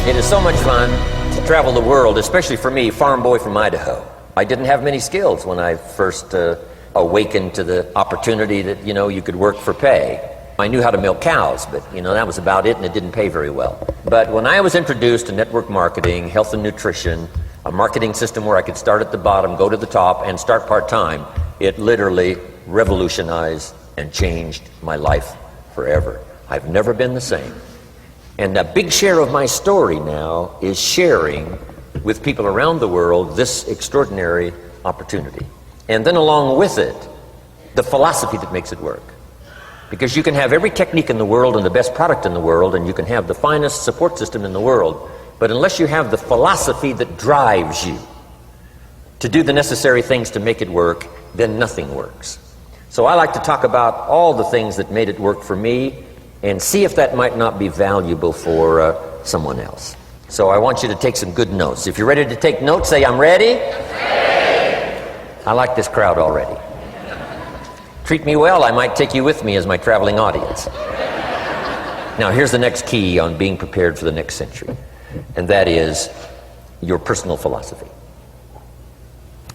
It is so much fun to travel the world, especially for me, farm boy from Idaho. I didn't have many skills when I first awakened to the opportunity that, you could work for pay. I knew how to milk cows, but, that was about it, and it didn't pay very well. But when I was introduced to network marketing, health and nutrition, a marketing system where I could start at the bottom, go to the top, and start part-time, it literally revolutionized and changed my life forever. I've never been the same. And a big share of my story now is sharing with people around the world this extraordinary opportunity. And then along with it, the philosophy that makes it work. Because you can have every technique in the world and the best product in the world, and you can have the finest support system in the world, but unless you have the philosophy that drives you to do the necessary things to make it work, then nothing works. So I like to talk about all the things that made it work for me and see if that might not be valuable for someone else. So I want you to take some good notes. If you're ready to take notes, say, I'm ready. Ready. I like this crowd already. Treat me well, I might take you with me as my traveling audience. Now here's the next key on being prepared for the next century, and that is your personal philosophy.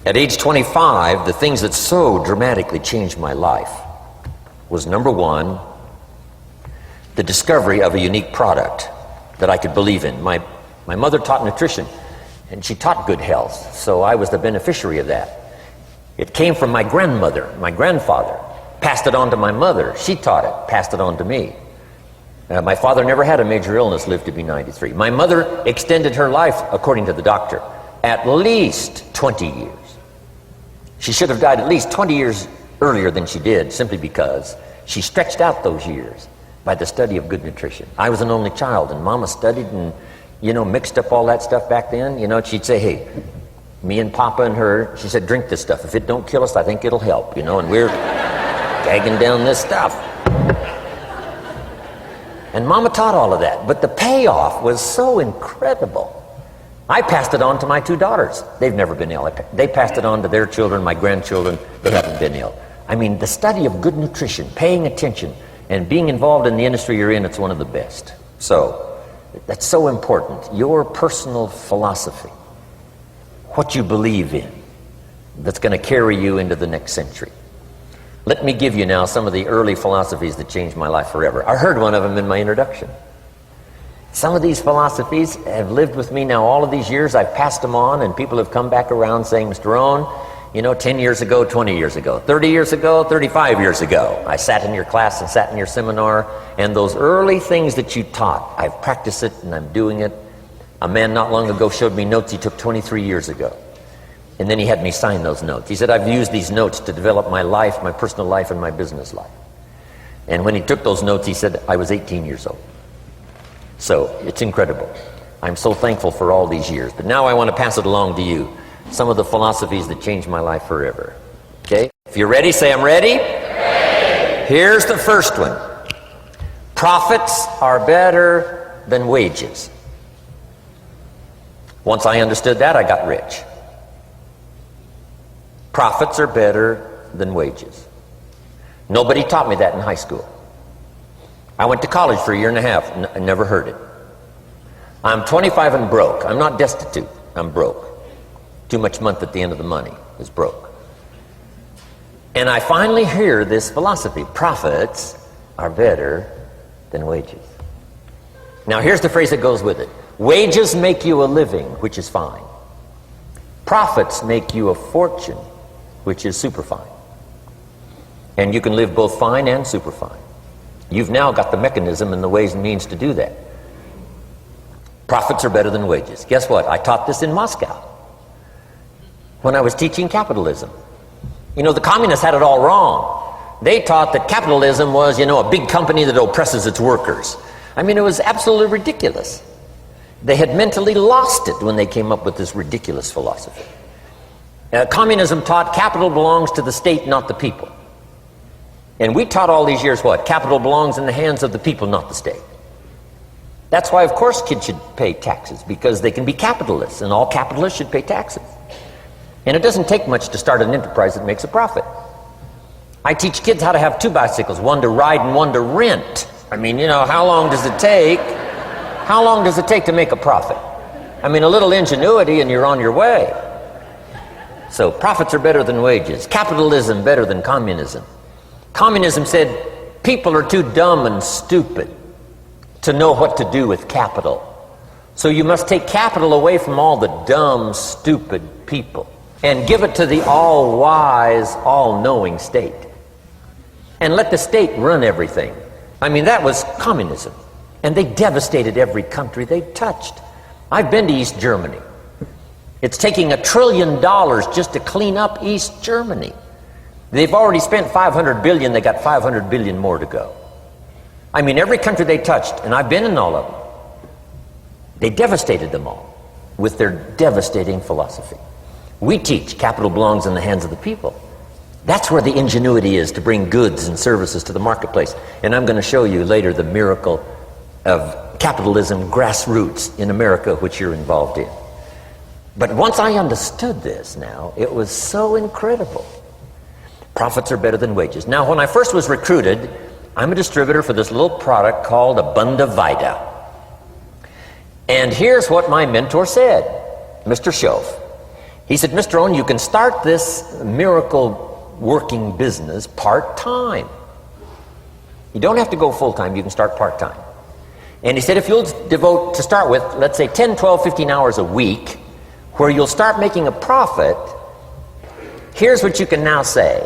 At age 25, the things that so dramatically changed my life was, number one, the discovery of a unique product that I could believe in. My mother taught nutrition, and she taught good health, so I was the beneficiary of that. It came from my grandmother, my grandfather, passed it on to my mother. She taught it, passed it on to me. My father never had a major illness, lived to be 93. My mother extended her life, according to the doctor, at least 20 years. She should have died at least 20 years earlier than she did, simply because she stretched out those years by the study of good nutrition. I was an only child, and Mama studied and, mixed up all that stuff back then. She'd say, hey, me and Papa and her, she said, drink this stuff. If it don't kill us, I think it'll help, and we're gagging down this stuff. And Mama taught all of that, but the payoff was so incredible. I passed it on to my two daughters. They've never been ill. They passed it on to their children, my grandchildren. They haven't been ill. I mean, the study of good nutrition, paying attention, and being involved in the industry you're in, it's one of the best. So, that's so important. Your personal philosophy, what you believe in, that's going to carry you into the next century. Let me give you now some of the early philosophies that changed my life forever. I heard one of them in my introduction. Some of these philosophies have lived with me now all of these years. I've passed them on, and people have come back around saying, Mr. Rohn, 10 years ago, 20 years ago, 30 years ago, 35 years ago, I sat in your class and sat in your seminar, and those early things that you taught, I've practiced it and I'm doing it. A man not long ago showed me notes he took 23 years ago. And then he had me sign those notes. He said, I've used these notes to develop my life, my personal life, and my business life. And when he took those notes, he said, I was 18 years old. So, it's incredible. I'm so thankful for all these years. But now I want to pass it along to you. Some of the philosophies that changed my life forever. Okay? If you're ready, say I'm ready. Ready. Here's the first one. Profits are better than wages. Once I understood that, I got rich. Profits are better than wages. Nobody taught me that in high school. I went to college for a year and a half, I never heard it. I'm 25 and broke. I'm not destitute, I'm broke. Too much month at the end of the money is broke. And I finally hear this philosophy, profits are better than wages. Now here's the phrase that goes with it. Wages make you a living, which is fine. Profits make you a fortune, which is super fine. And you can live both fine and super fine. You've now got the mechanism and the ways and means to do that. Profits are better than wages. Guess what? I taught this in Moscow when I was teaching capitalism. The communists had it all wrong. They taught that capitalism was, a big company that oppresses its workers. I mean, it was absolutely ridiculous. They had mentally lost it when they came up with this ridiculous philosophy. Communism taught capital belongs to the state, not the people. And we taught all these years what? Capital belongs in the hands of the people, not the state. That's why, of course, kids should pay taxes, because they can be capitalists, and all capitalists should pay taxes. And it doesn't take much to start an enterprise that makes a profit. I teach kids how to have two bicycles, one to ride and one to rent. I mean, how long does it take? How long does it take to make a profit? I mean, a little ingenuity and you're on your way. So profits are better than wages. Capitalism better than communism. Communism said people are too dumb and stupid to know what to do with capital. So you must take capital away from all the dumb, stupid people and give it to the all-wise, all-knowing state. And let the state run everything. I mean, that was communism. And they devastated every country they touched. I've been to East Germany. It's taking $1 trillion just to clean up East Germany. They've already spent $500 billion. They got $500 billion more to go. I mean, every country they touched, and I've been in all of them, they devastated them all with their devastating philosophy. We teach capital belongs in the hands of the people. That's where the ingenuity is to bring goods and services to the marketplace. And I'm going to show you later the miracle of capitalism grassroots in America, which you're involved in. But once I understood this now, it was so incredible. Profits are better than wages. Now, when I first was recruited, I'm a distributor for this little product called Abunda Vita. And here's what my mentor said, Mr. Shoaff. He said, Mr. Rohn, you can start this miracle working business part-time. You don't have to go full-time, you can start part-time. And he said, if you'll devote, to start with, let's say 10, 12, 15 hours a week, where you'll start making a profit, here's what you can now say.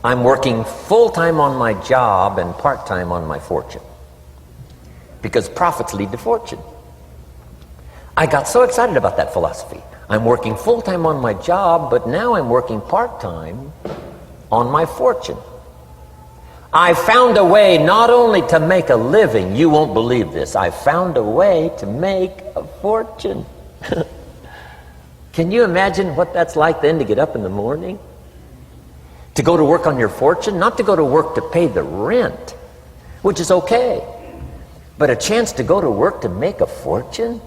I'm working full-time on my job and part-time on my fortune. Because profits lead to fortune. I got so excited about that philosophy. I'm working full-time on my job, but now I'm working part-time on my fortune. I found a way not only to make a living, you won't believe this, I found a way to make a fortune. Can you imagine what that's like then to get up in the morning? To go to work on your fortune? Not to go to work to pay the rent, which is okay, but a chance to go to work to make a fortune?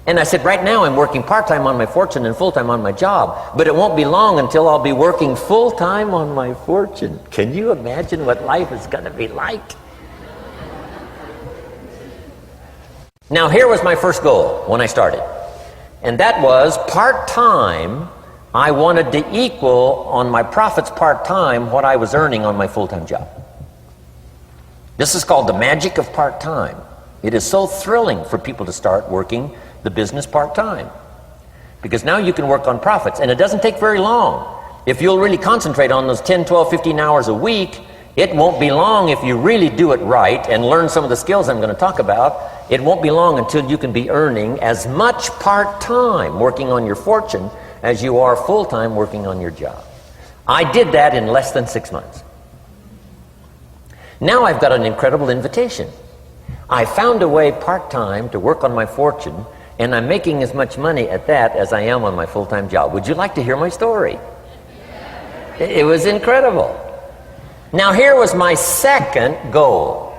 And I said, right now I'm working part-time on my fortune and full-time on my job, but it won't be long until I'll be working full-time on my fortune. Can you imagine what life is going to be like? Now, here was my first goal when I started, and that was part-time. I wanted to equal on my profits part-time what I was earning on my full-time job. This is called the magic of part-time. It is so thrilling for people to start working the business part-time, because now you can work on profits, and it doesn't take very long. If you'll really concentrate on those 10, 12, 15 hours a week, it won't be long if you really do it right and learn some of the skills I'm going to talk about. It won't be long until you can be earning as much part-time working on your fortune as you are full-time working on your job. I did that in less than 6 months. Now I've got an incredible invitation. I found a way part-time to work on my fortune, and I'm making as much money at that as I am on my full-time job. Would you like to hear my story? It was incredible. Now here was my second goal,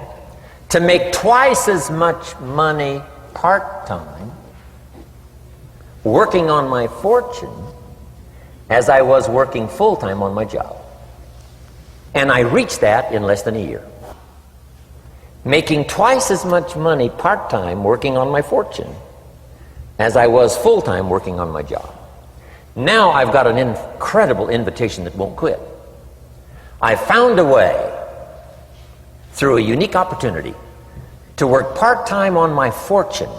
to make twice as much money part-time working on my fortune as I was working full-time on my job. And I reached that in less than a year. Making twice as much money part-time working on my fortune as I was full-time working on my job. Now I've got an incredible invitation that won't quit. I found a way, through a unique opportunity, to work part-time on my fortune,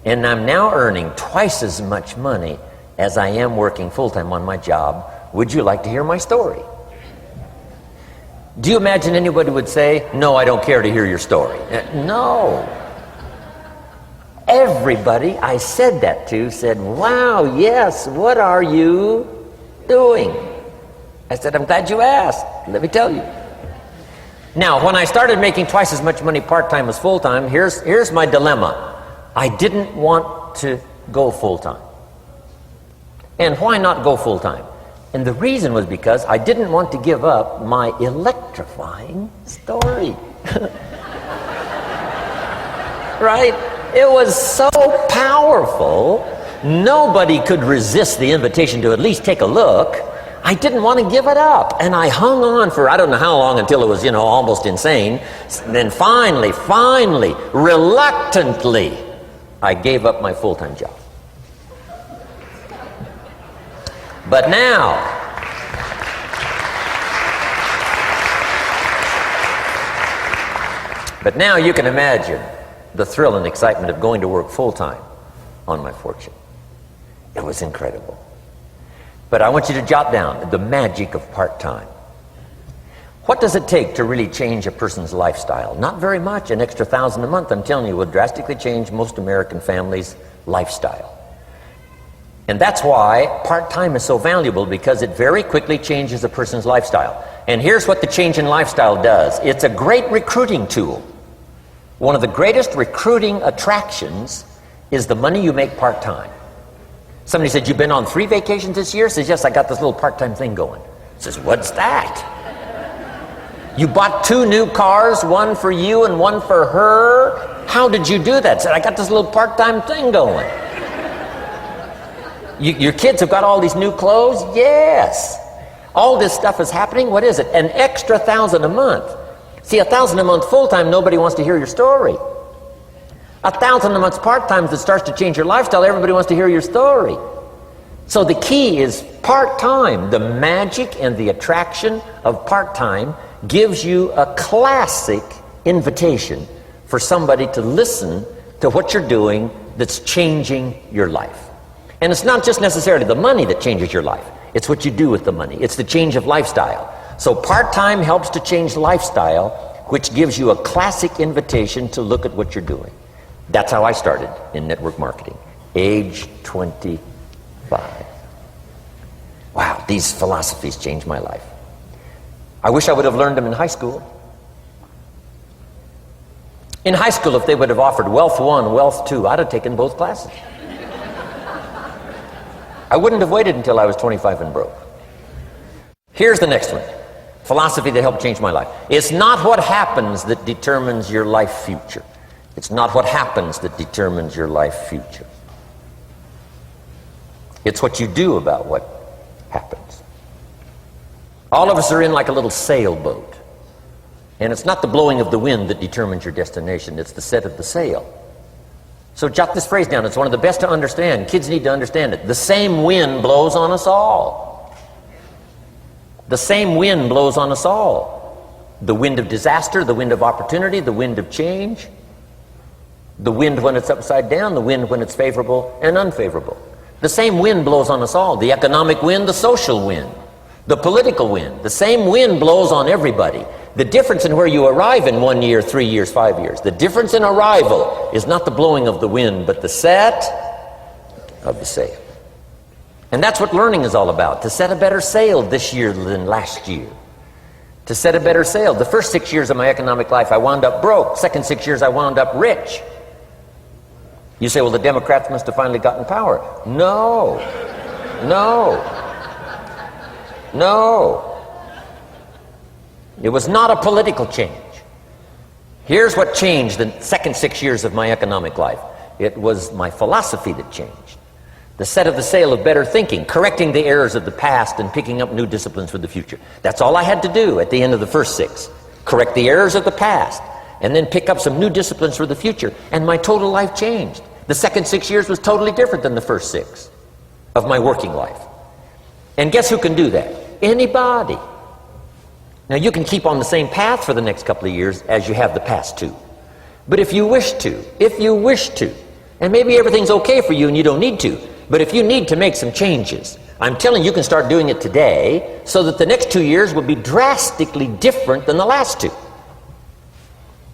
and I'm now earning twice as much money as I am working full-time on my job. Would you like to hear my story? Do you imagine anybody would say, no, I don't care to hear your story? No. Everybody I said that to said, wow, yes, what are you doing? I said, I'm glad you asked. Let me tell you. Now, when I started making twice as much money part-time as full-time, here's my dilemma. I didn't want to go full-time. And why not go full-time? And the reason was because I didn't want to give up my electrifying story. Right? It was so powerful, nobody could resist the invitation to at least take a look. I didn't want to give it up. And I hung on for I don't know how long until it was, almost insane. Then finally, reluctantly, I gave up my full-time job. But now, you can imagine the thrill and excitement of going to work full-time on my fortune. It was incredible. But I want you to jot down the magic of part-time. What does it take to really change a person's lifestyle? Not very much. An extra $1,000 a month, I'm telling you, would drastically change most American families' lifestyle. And that's why part-time is so valuable, because it very quickly changes a person's lifestyle. And here's what the change in lifestyle does. It's a great recruiting tool. One of the greatest recruiting attractions is the money you make part-time. Somebody said, "You've been on 3 vacations this year?" Says, "Yes, I got this little part-time thing going." Says, "What's that?" "You bought 2 new cars, one for you and one for her. How did you do that?" Said, "I got this little part-time thing going." Your kids have got all these new clothes? Yes. All this stuff is happening. What is it? An extra $1,000 a month. See, $1,000 a month full-time, nobody wants to hear your story. $1,000 a month part-time that starts to change your lifestyle, everybody wants to hear your story. So the key is part-time. The magic and the attraction of part-time gives you a classic invitation for somebody to listen to what you're doing that's changing your life. And it's not just necessarily the money that changes your life. It's what you do with the money. It's the change of lifestyle. So part-time helps to change lifestyle, which gives you a classic invitation to look at what you're doing. That's how I started in network marketing, age 25. Wow, these philosophies changed my life. I wish I would have learned them in high school. In high school, if they would have offered Wealth 1, Wealth 2, I'd have taken both classes. I wouldn't have waited until I was 25 and broke. Here's the next one. Philosophy that helped change my life. It's not what happens that determines your life future. It's not what happens that determines your life future. It's what you do about what happens. All of us are in like a little sailboat. And it's not the blowing of the wind that determines your destination. It's the set of the sail. So jot this phrase down. It's one of the best to understand. Kids need to understand it. The same wind blows on us all. The same wind blows on us all. The wind of disaster, the wind of opportunity, the wind of change. The wind when it's upside down, the wind when it's favorable and unfavorable. The same wind blows on us all. The economic wind, the social wind, the political wind. The same wind blows on everybody. The difference in where you arrive in 1 year, 3 years, 5 years, the difference in arrival is not the blowing of the wind, but the set of the sail. And that's what learning is all about, to set a better sail this year than last year. To set a better sail. The first 6 years of my economic life, I wound up broke. Second 6 years, I wound up rich. You say, well, the Democrats must have finally gotten power. No. It was not a political change. Here's what changed the second 6 years of my economic life. It was my philosophy that changed. The set of the sail of better thinking, correcting the errors of the past and picking up new disciplines for the future. That's all I had to do at the end of the first 6. Correct the errors of the past and then pick up some new disciplines for the future. And my total life changed. The second 6 years was totally different than the first 6 of my working life. And guess who can do that? Anybody. Now you can keep on the same path for the next couple of years as you have the past 2. But if you wish to, and maybe everything's okay for you and you don't need to, but if you need to make some changes, I'm telling you, you can start doing it today so that the next 2 years will be drastically different than the last 2.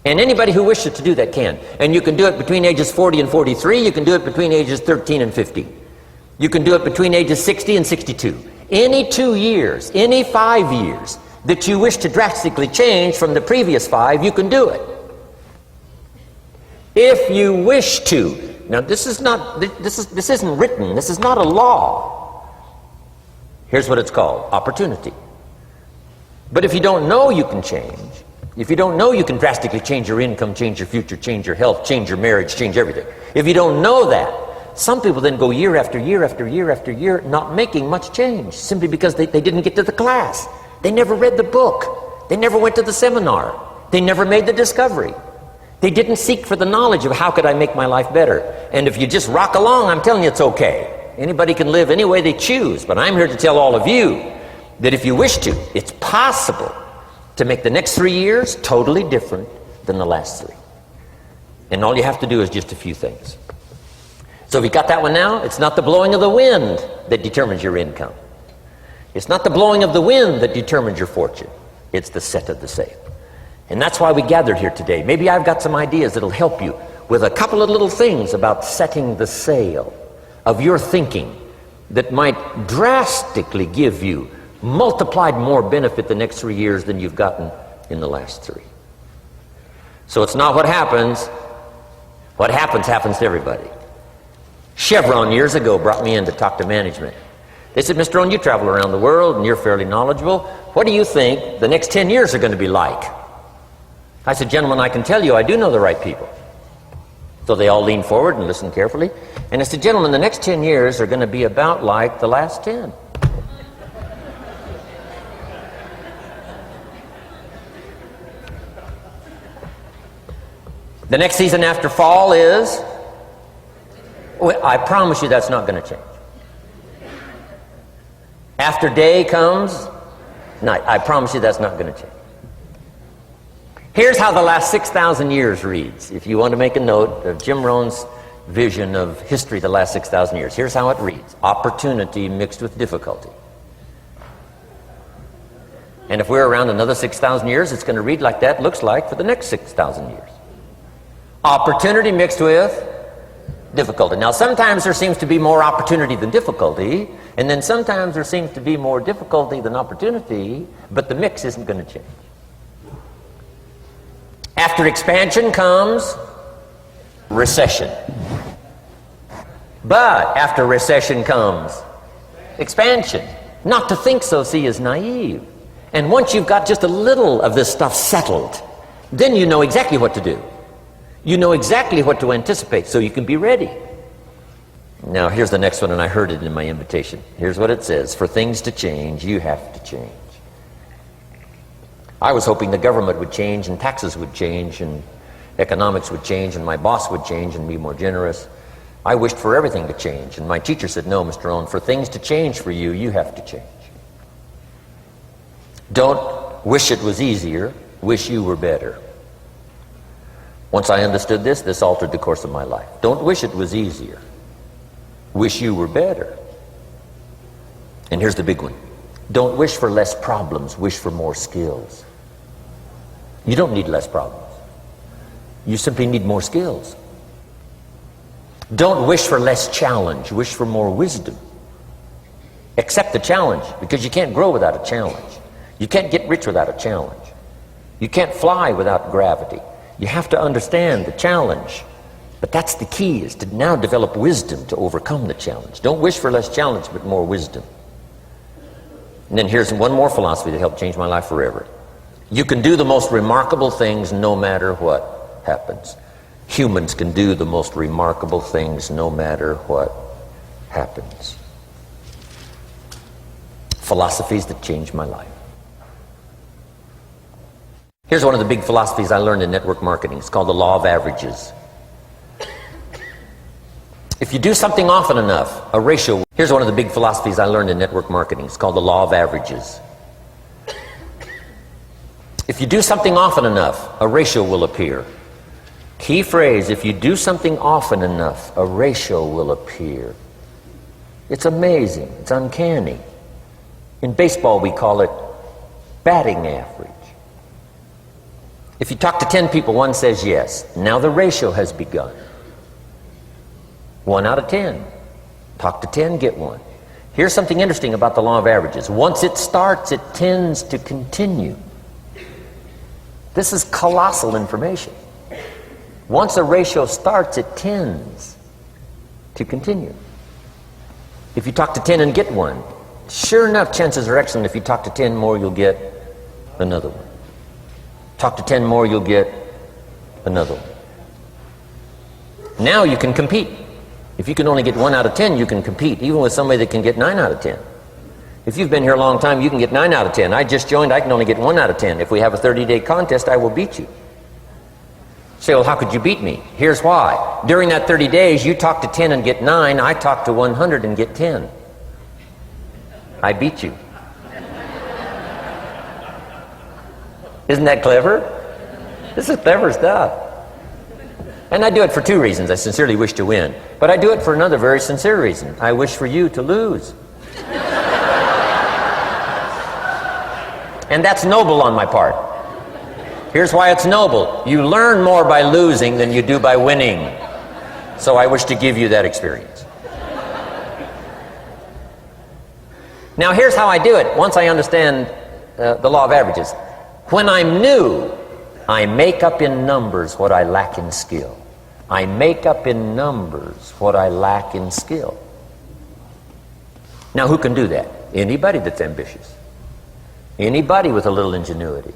And anybody who wishes to do that can. And you can do it between ages 40 and 43. You can do it between ages 13 and 15. You can do it between ages 60 and 62. Any 2 years, any 5 years that you wish to drastically change from the previous 5, you can do it. If you wish to. Now this isn't written. This is not a law. Here's what it's called: opportunity. But if you don't know you can change, if you don't know you can drastically change your income, change your future, change your health, change your marriage, change everything, if you don't know that, Some people then go year after year after year after year not making much change simply because they didn't get to the class. They never read the book. They never went to the seminar. They never made the discovery. They didn't seek for the knowledge of how could I make my life better. And if you just rock along, I'm telling you it's okay. Anybody can live any way they choose, but I'm here to tell all of you that if you wish to, it's possible to make the next 3 years totally different than the last 3. And all you have to do is just a few things. So if you got that one now, it's not the blowing of the wind that determines your income. It's not the blowing of the wind that determines your fortune. It's the set of the sail. And that's why we gathered here today. Maybe I've got some ideas that'll help you with a couple of little things about setting the sail of your thinking that might drastically give you multiplied more benefit the next 3 years than you've gotten in the last 3. So it's not what happens. What happens to everybody. Chevron years ago brought me in to talk to management. They said, Mr. Rohn, you travel around the world and you're fairly knowledgeable. What do you think the next 10 years are going to be like? I said, gentlemen, I can tell you I do know the right people. So they all leaned forward and listened carefully. And I said, gentlemen, the next 10 years are going to be about like the last 10. The next season after fall is, well, I promise you that's not going to change. After day comes night. I promise you that's not going to change. Here's how the last 6,000 years reads. If you want to make a note of Jim Rohn's vision of history the last 6,000 years, here's how it reads. Opportunity mixed with difficulty. And if we're around another 6,000 years, it's going to read like that looks like for the next 6,000 years. Opportunity mixed with difficulty. Now, sometimes there seems to be more opportunity than difficulty, and then sometimes there seems to be more difficulty than opportunity, but the mix isn't going to change. After expansion comes recession. But after recession comes expansion. Not to think so, see, is naive. And once you've got just a little of this stuff settled, then you know exactly what to do. You know exactly what to anticipate, so you can be ready. Now, here's the next one, and I heard it in my invitation. Here's what it says. For things to change, you have to change. I was hoping the government would change, and taxes would change, and economics would change, and my boss would change and be more generous. I wished for everything to change, and my teacher said, no, Mr. Rohn, for things to change for you, you have to change. Don't wish it was easier, wish you were better. Once I understood this, this altered the course of my life. Don't wish it was easier. Wish you were better. And here's the big one. Don't wish for less problems, wish for more skills. You don't need less problems. You simply need more skills. Don't wish for less challenge, wish for more wisdom. Accept the challenge, because you can't grow without a challenge. You can't get rich without a challenge. You can't fly without gravity. You have to understand the challenge. But that's the key, is to now develop wisdom to overcome the challenge. Don't wish for less challenge, but more wisdom. And then here's one more philosophy that helped change my life forever. You can do the most remarkable things no matter what happens. Humans can do the most remarkable things no matter what happens. Philosophies that changed my life. Here's one of the big philosophies I learned in network marketing. It's called the law of averages. If you do something often enough, a ratio... Here's one of the big philosophies I learned in network marketing. It's called the law of averages. If you do something often enough, a ratio will appear. Key phrase, if you do something often enough, a ratio will appear. It's amazing. It's uncanny. In baseball, we call it batting average. If you talk to 10 people, one says yes. Now the ratio has begun. 1 out of 10. Talk to 10, get 1. Here's something interesting about the law of averages. Once it starts, it tends to continue. This is colossal information. Once a ratio starts, it tends to continue. If you talk to 10 and get 1, sure enough, chances are excellent if you talk to 10 more, you'll get another one. Talk to 10 more, you'll get another one. Now you can compete. If you can only get 1 out of 10, you can compete, even with somebody that can get 9 out of 10. If you've been here a long time, you can get 9 out of 10. I just joined, I can only get 1 out of 10. If we have a 30-day contest, I will beat you. Say, well, how could you beat me? Here's why. During that 30 days, you talk to 10 and get 9. I talk to 100 and get 10. I beat you. Isn't that clever? This is clever stuff. And I do it for 2 reasons. I sincerely wish to win. But I do it for another very sincere reason. I wish for you to lose. And that's noble on my part. Here's why it's noble. You learn more by losing than you do by winning. So I wish to give you that experience. Now here's how I do it once I understand the law of averages. When I'm new, I make up in numbers what I lack in skill. I make up in numbers what I lack in skill. Now who can do that? Anybody that's ambitious. Anybody with a little ingenuity.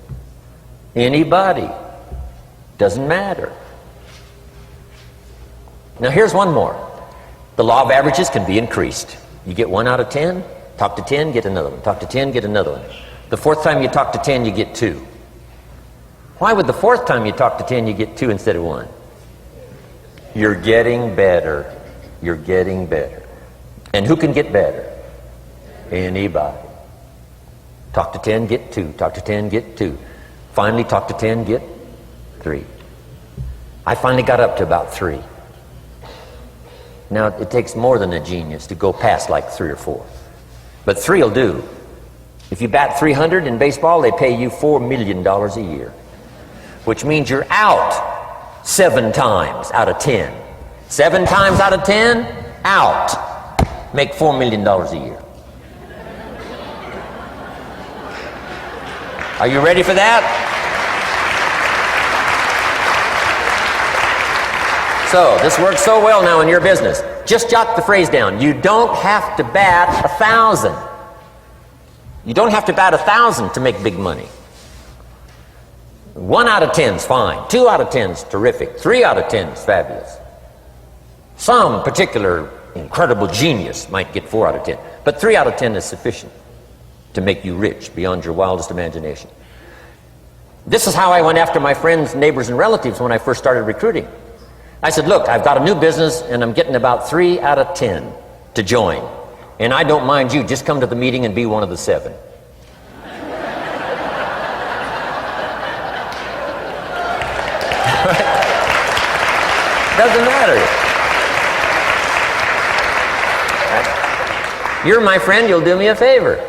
Anybody. Doesn't matter. Now here's one more. The law of averages can be increased. You get 1 out of 10, talk to 10, get another one. Talk to 10, get another one. The 4th time you talk to 10, you get 2. Why would the 4th time you talk to 10, you get 2 instead of 1? You're getting better. You're getting better. And who can get better? Anybody. Talk to 10, get 2. Talk to 10, get 2. Finally, talk to 10, get 3. I finally got up to about 3. Now, it takes more than a genius to go past like 3 or 4. But 3 will do. If you bat 300 in baseball, they pay you $4 million a year. Which means you're out 7 times out of 10. 7 times out of 10, out. Make $4 million a year. Are you ready for that? So, this works so well now in your business. Just jot the phrase down. You don't have to bat 1,000. You don't have to bat 1,000 to make big money. 1 out of 10 is fine. 2 out of 10 is terrific. 3 out of 10 is fabulous. Some particular incredible genius might get 4 out of 10. But 3 out of 10 is sufficient to make you rich beyond your wildest imagination. This is how I went after my friends, neighbors, and relatives when I first started recruiting. I said, look, I've got a new business and I'm getting about 3 out of 10 to join. And I don't mind you, just come to the meeting and be one of the 7. Doesn't matter. You're my friend, you'll do me a favor.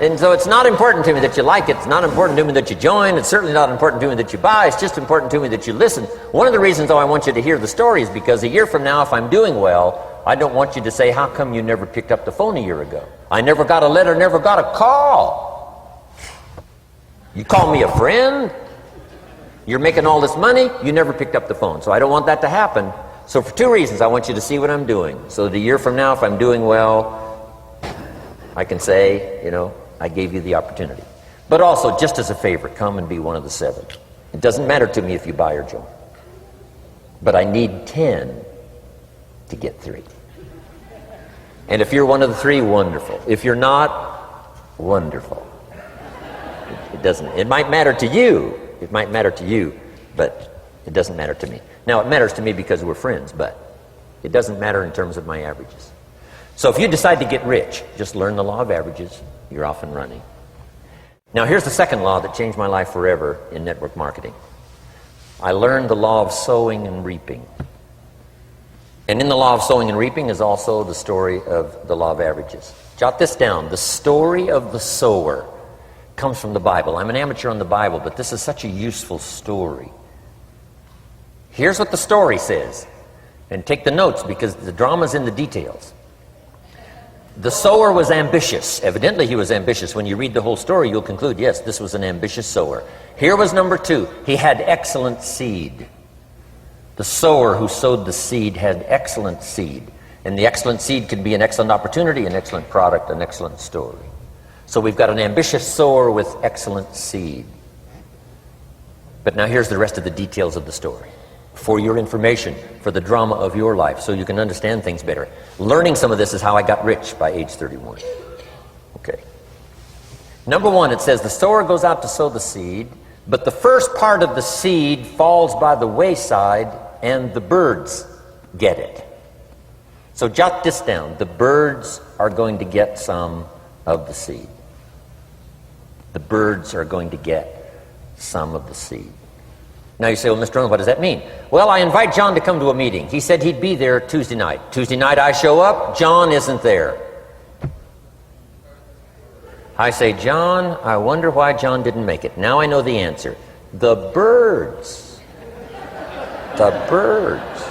And so it's not important to me that you like it. It's not important to me that you join. It's certainly not important to me that you buy. It's just important to me that you listen. One of the reasons, though, I want you to hear the story is because a year from now, if I'm doing well, I don't want you to say, how come you never picked up the phone a year ago? I never got a letter, never got a call. You call me a friend? You're making all this money? You never picked up the phone. So I don't want that to happen. So for 2 reasons, I want you to see what I'm doing. So that a year from now, if I'm doing well, I can say, you know, I gave you the opportunity. But also, just as a favor, come and be one of the 7. It doesn't matter to me if you buy or join. But I need 10 to get 3. And if you're one of the 3, wonderful. If you're not, wonderful. It doesn't. It might matter to you. It might matter to you, but it doesn't matter to me. Now, it matters to me because we're friends, but it doesn't matter in terms of my averages. So if you decide to get rich, just learn the law of averages. You're off and running. Now here's the second law that changed my life forever in network marketing. I learned the law of sowing and reaping. And in the law of sowing and reaping is also the story of the law of averages. Jot this down. The story of the sower comes from the Bible. I'm an amateur on the Bible, but this is such a useful story. Here's what the story says. And take the notes because the drama's in the details. The sower was ambitious. Evidently he was ambitious. When you read the whole story, you'll conclude, yes, this was an ambitious sower. Here was number 2. He had excellent seed. The sower who sowed the seed had excellent seed. And the excellent seed can be an excellent opportunity, an excellent product, an excellent story. So we've got an ambitious sower with excellent seed. But now here's the rest of the details of the story. for your information, for the drama of your life, so you can understand things better. Learning some of this is how I got rich by age 31. Okay. Number one, it says the sower goes out to sow the seed, but the first part of the seed falls by the wayside and the birds get it. So jot this down. The birds are going to get some of the seed. The birds are going to get some of the seed. Now you say, well, Mr. Rohn, what does that mean? Well, I invite John to come to a meeting. He said he'd be there Tuesday night. Tuesday night I show up, John isn't there. I say, John, I wonder why John didn't make it. Now I know the answer. The birds. The birds.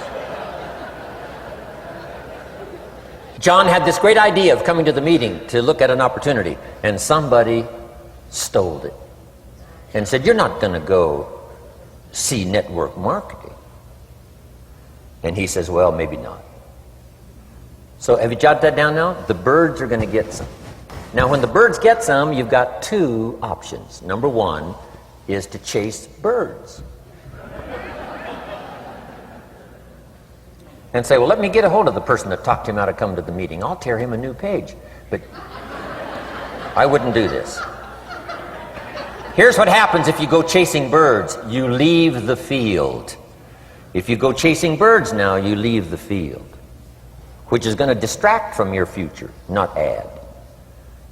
John had this great idea of coming to the meeting to look at an opportunity, and somebody stole it and said, you're not going to go see network marketing. And he says, well, maybe not. So have you jotted that down now? The birds are going to get some. Now when the birds get some, you've got two options. Number one is to chase birds. And say, well, let me get a hold of the person that talked him out of coming to the meeting. I'll tear him a new page. But I wouldn't do this. Here's what happens if you go chasing birds. You leave the field. If you go chasing birds now, you leave the field, which is going to distract from your future, not add.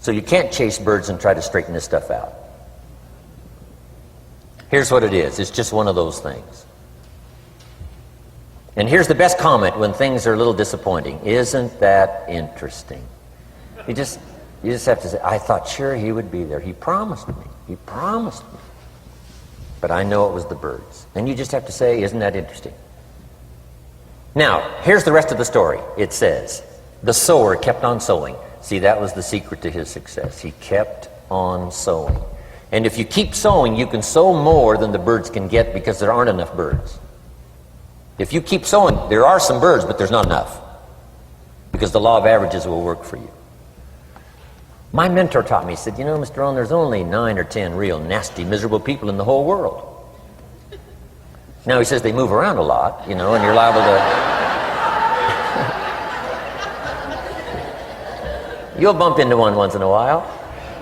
So you can't chase birds and try to straighten this stuff out. Here's what it is. It's just one of those things. And here's the best comment when things are a little disappointing. Isn't that interesting? You just have to say, I thought sure he would be there. He promised me. He promised me. But I know it was the birds. And you just have to say, isn't that interesting? Now, here's the rest of the story. It says, the sower kept on sowing. See, that was the secret to his success. He kept on sowing. And if you keep sowing, you can sow more than the birds can get because there aren't enough birds. If you keep sowing, there are some birds, but there's not enough. Because the law of averages will work for you. My mentor taught me, he said, you know, Mr. Rohn, there's only 9 or 10 real nasty, miserable people in the whole world. Now he says they move around a lot, you know, and you're liable to... You'll bump into one once in a while.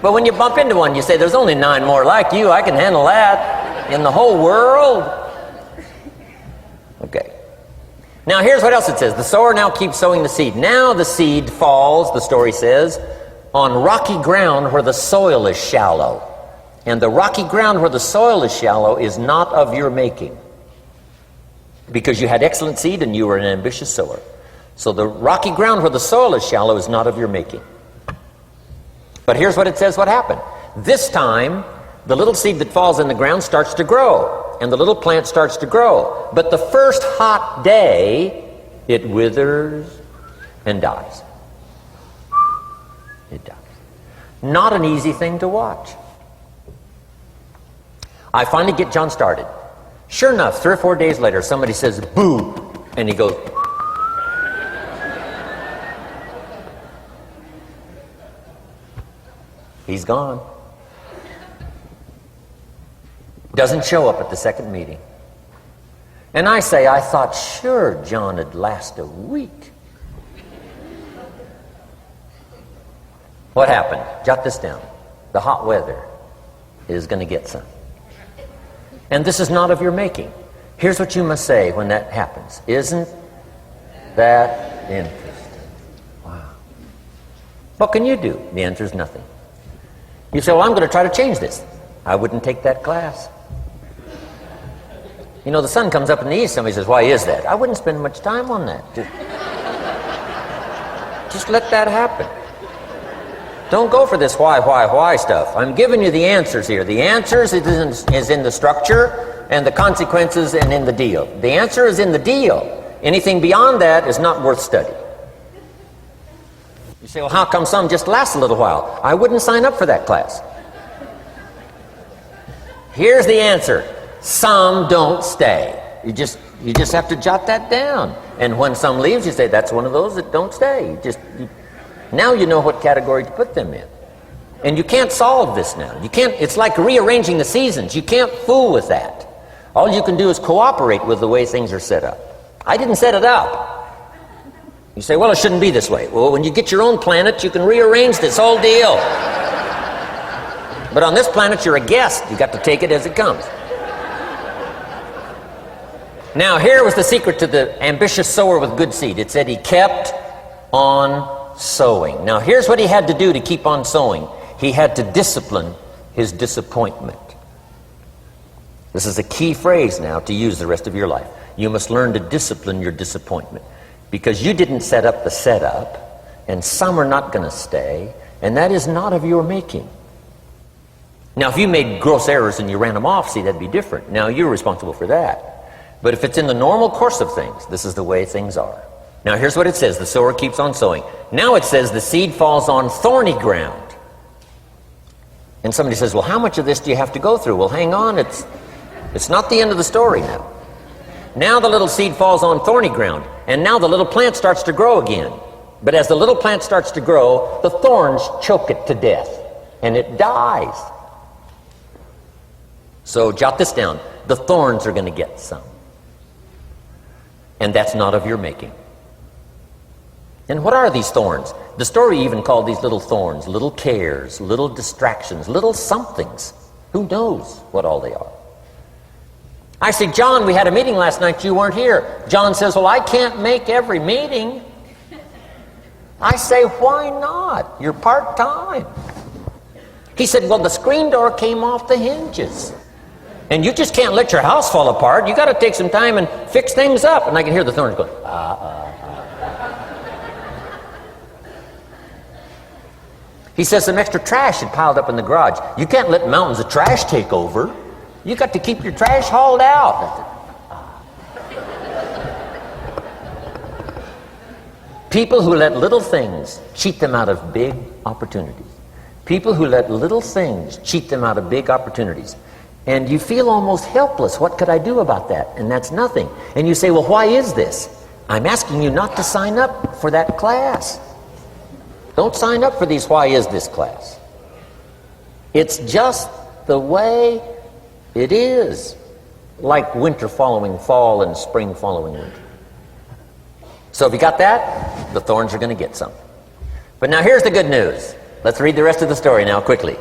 But when you bump into one, you say, there's only 9 more like you. I can handle that in the whole world. Okay. Now here's what else it says. The sower now keeps sowing the seed. Now the seed falls, the story says, on rocky ground where the soil is shallow. And the rocky ground where the soil is shallow is not of your making. Because you had excellent seed and you were an ambitious sower. So the rocky ground where the soil is shallow is not of your making. But here's what it says what happened. This time, the little seed that falls in the ground starts to grow. And the little plant starts to grow. But the first hot day, it withers and dies. It dies. Not an easy thing to watch. I finally get John started. Sure enough, 3 or 4 days later, somebody says, boo! And he goes... He's gone. Doesn't show up at the second meeting. And I say, I thought sure John would last a week. What happened? Jot this down. The hot weather is going to get some. And this is not of your making. Here's what you must say when that happens. Isn't that interesting? Wow. What can you do? The answer is nothing. You say, well, I'm going to try to change this. I wouldn't take that class. You know, the sun comes up in the east. Somebody says, why is that? I wouldn't spend much time on that. Just let that happen. Don't go for this why stuff. I'm giving you the answers here. The answers is in the structure and the consequences and in the deal. The answer is in the deal. Anything beyond that is not worth study. You say, well, how come some just last a little while? I wouldn't sign up for that class. Here's the answer. Some don't stay. You just have to jot that down. And when some leaves, you say, that's one of those that don't stay. Now you know what category to put them in. And you can't solve this now. You can't. It's like rearranging the seasons. You can't fool with that. All you can do is cooperate with the way things are set up. I didn't set it up. You say, well, it shouldn't be this way. Well, when you get your own planet, you can rearrange this whole deal. But on this planet, you're a guest. You got to take it as it comes. Now, here was the secret to the ambitious sower with good seed. It said he kept on sowing. Now, here's what he had to do to keep on sowing. He had to discipline his disappointment. This is a key phrase now to use the rest of your life. You must learn to discipline your disappointment, because you didn't set up the setup, and some are not going to stay, and that is not of your making. Now, if you made gross errors and you ran them off, see, that'd be different. Now, you're responsible for that. But if it's in the normal course of things, this is the way things are. Now, here's what it says. The sower keeps on sowing. Now it says the seed falls on thorny ground. And somebody says, well, how much of this do you have to go through? Well, hang on. It's not the end of the story now. Now the little seed falls on thorny ground. And now the little plant starts to grow again. But as the little plant starts to grow, the thorns choke it to death. And it dies. So jot this down. The thorns are going to get some. And that's not of your making. And what are these thorns? The story even called these little thorns, little cares, little distractions, little somethings. Who knows what all they are? I say, John, we had a meeting last night, you weren't here. John says, well, I can't make every meeting. I say, why not? You're part-time. He said, well, the screen door came off the hinges. And you just can't let your house fall apart. You got to take some time and fix things up. And I can hear the thorns going, He says some extra trash had piled up in the garage. You can't let mountains of trash take over. You got to keep your trash hauled out. People who let little things cheat them out of big opportunities. People who let little things cheat them out of big opportunities. And you feel almost helpless. What could I do about that? And that's nothing. And you say, well, why is this? I'm asking you not to sign up for that class. Don't sign up for these why is this class. It's just the way it is. Like winter following fall and spring following winter. So if you got that, the thorns are going to get some. But now here's the good news. Let's read the rest of the story now quickly.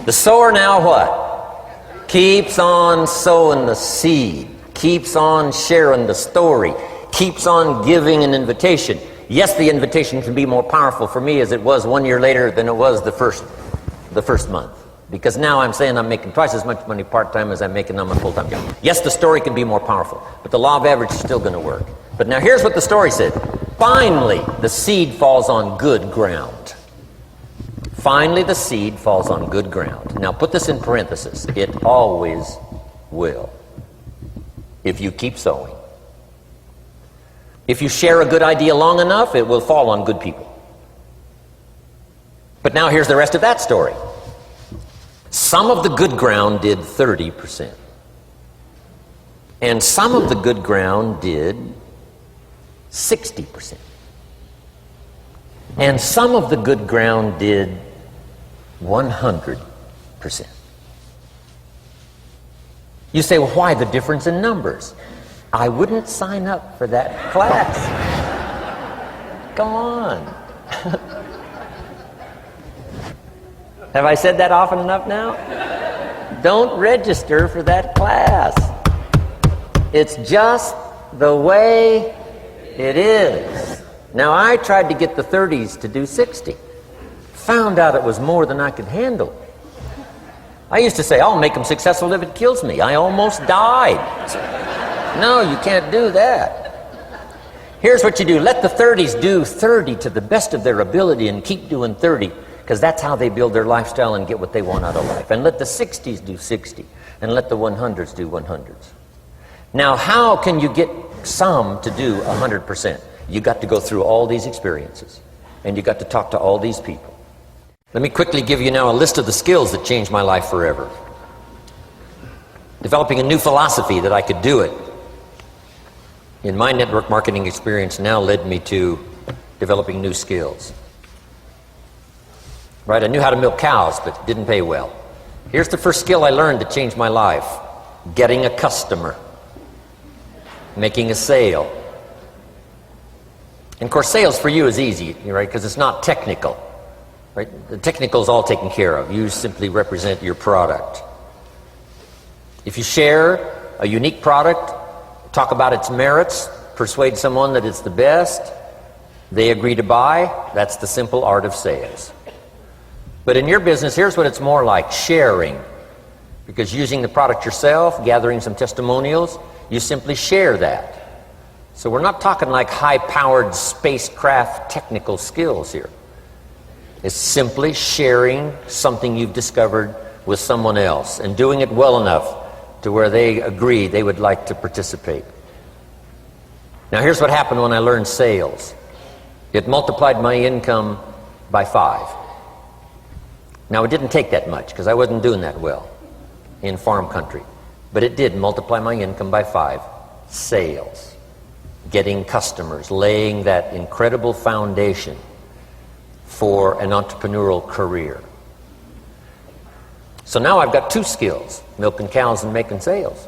The sower now what? Keeps on sowing the seed, keeps on sharing the story, keeps on giving an invitation. Yes, the invitation can be more powerful for me as it was 1 year later than it was the first month. Because now I'm saying I'm making twice as much money part-time as I'm making on my full-time job. Yes, the story can be more powerful, but the law of average is still going to work. But now here's what the story said. Finally, the seed falls on good ground. Finally, the seed falls on good ground. Now, put this in parentheses. It always will, if you keep sowing. If you share a good idea long enough, it will fall on good people. But now here's the rest of that story. Some of the good ground did 30%. And some of the good ground did 60%. And some of the good ground did 100%. You say, well, why the difference in numbers? I wouldn't sign up for that class. Come on. Have I said that often enough now? Don't register for that class. It's just the way it is. Now, I tried to get the 30s to do 60. Found out it was more than I could handle. I used to say, I'll make them successful if it kills me. I almost died. No, you can't do that. Here's what you do. Let the 30s do 30 to the best of their ability and keep doing 30, because that's how they build their lifestyle and get what they want out of life. And let the 60s do 60, and let the 100s do 100s. Now, how can you get some to do 100%? You got to go through all these experiences, and you got to talk to all these people. Let me quickly give you now a list of the skills that changed my life forever. Developing a new philosophy that I could do it in my network marketing experience now led me to developing new skills. Right, I knew how to milk cows, but it didn't pay well. Here's the first skill I learned that changed my life. getting a customer, making a sale. And of course, sales for you is easy, right? Because it's not technical, right? The technical is all taken care of. You simply represent your product. If you share a unique product, talk about its merits, persuade someone that it's the best, they agree to buy, that's the simple art of sales. But in your business, here's what it's more like: sharing. Because using the product yourself, gathering some testimonials, you simply share that. So we're not talking like high-powered spacecraft technical skills here. It's simply sharing something you've discovered with someone else and doing it well enough to where they agree they would like to participate. Now here's what happened when I learned sales. It multiplied my income by 5. Now it didn't take that much because I wasn't doing that well in farm country. But it did multiply my income by 5. Sales. Getting customers, laying that incredible foundation for an entrepreneurial career. So now I've got 2 skills: milking cows and making sales.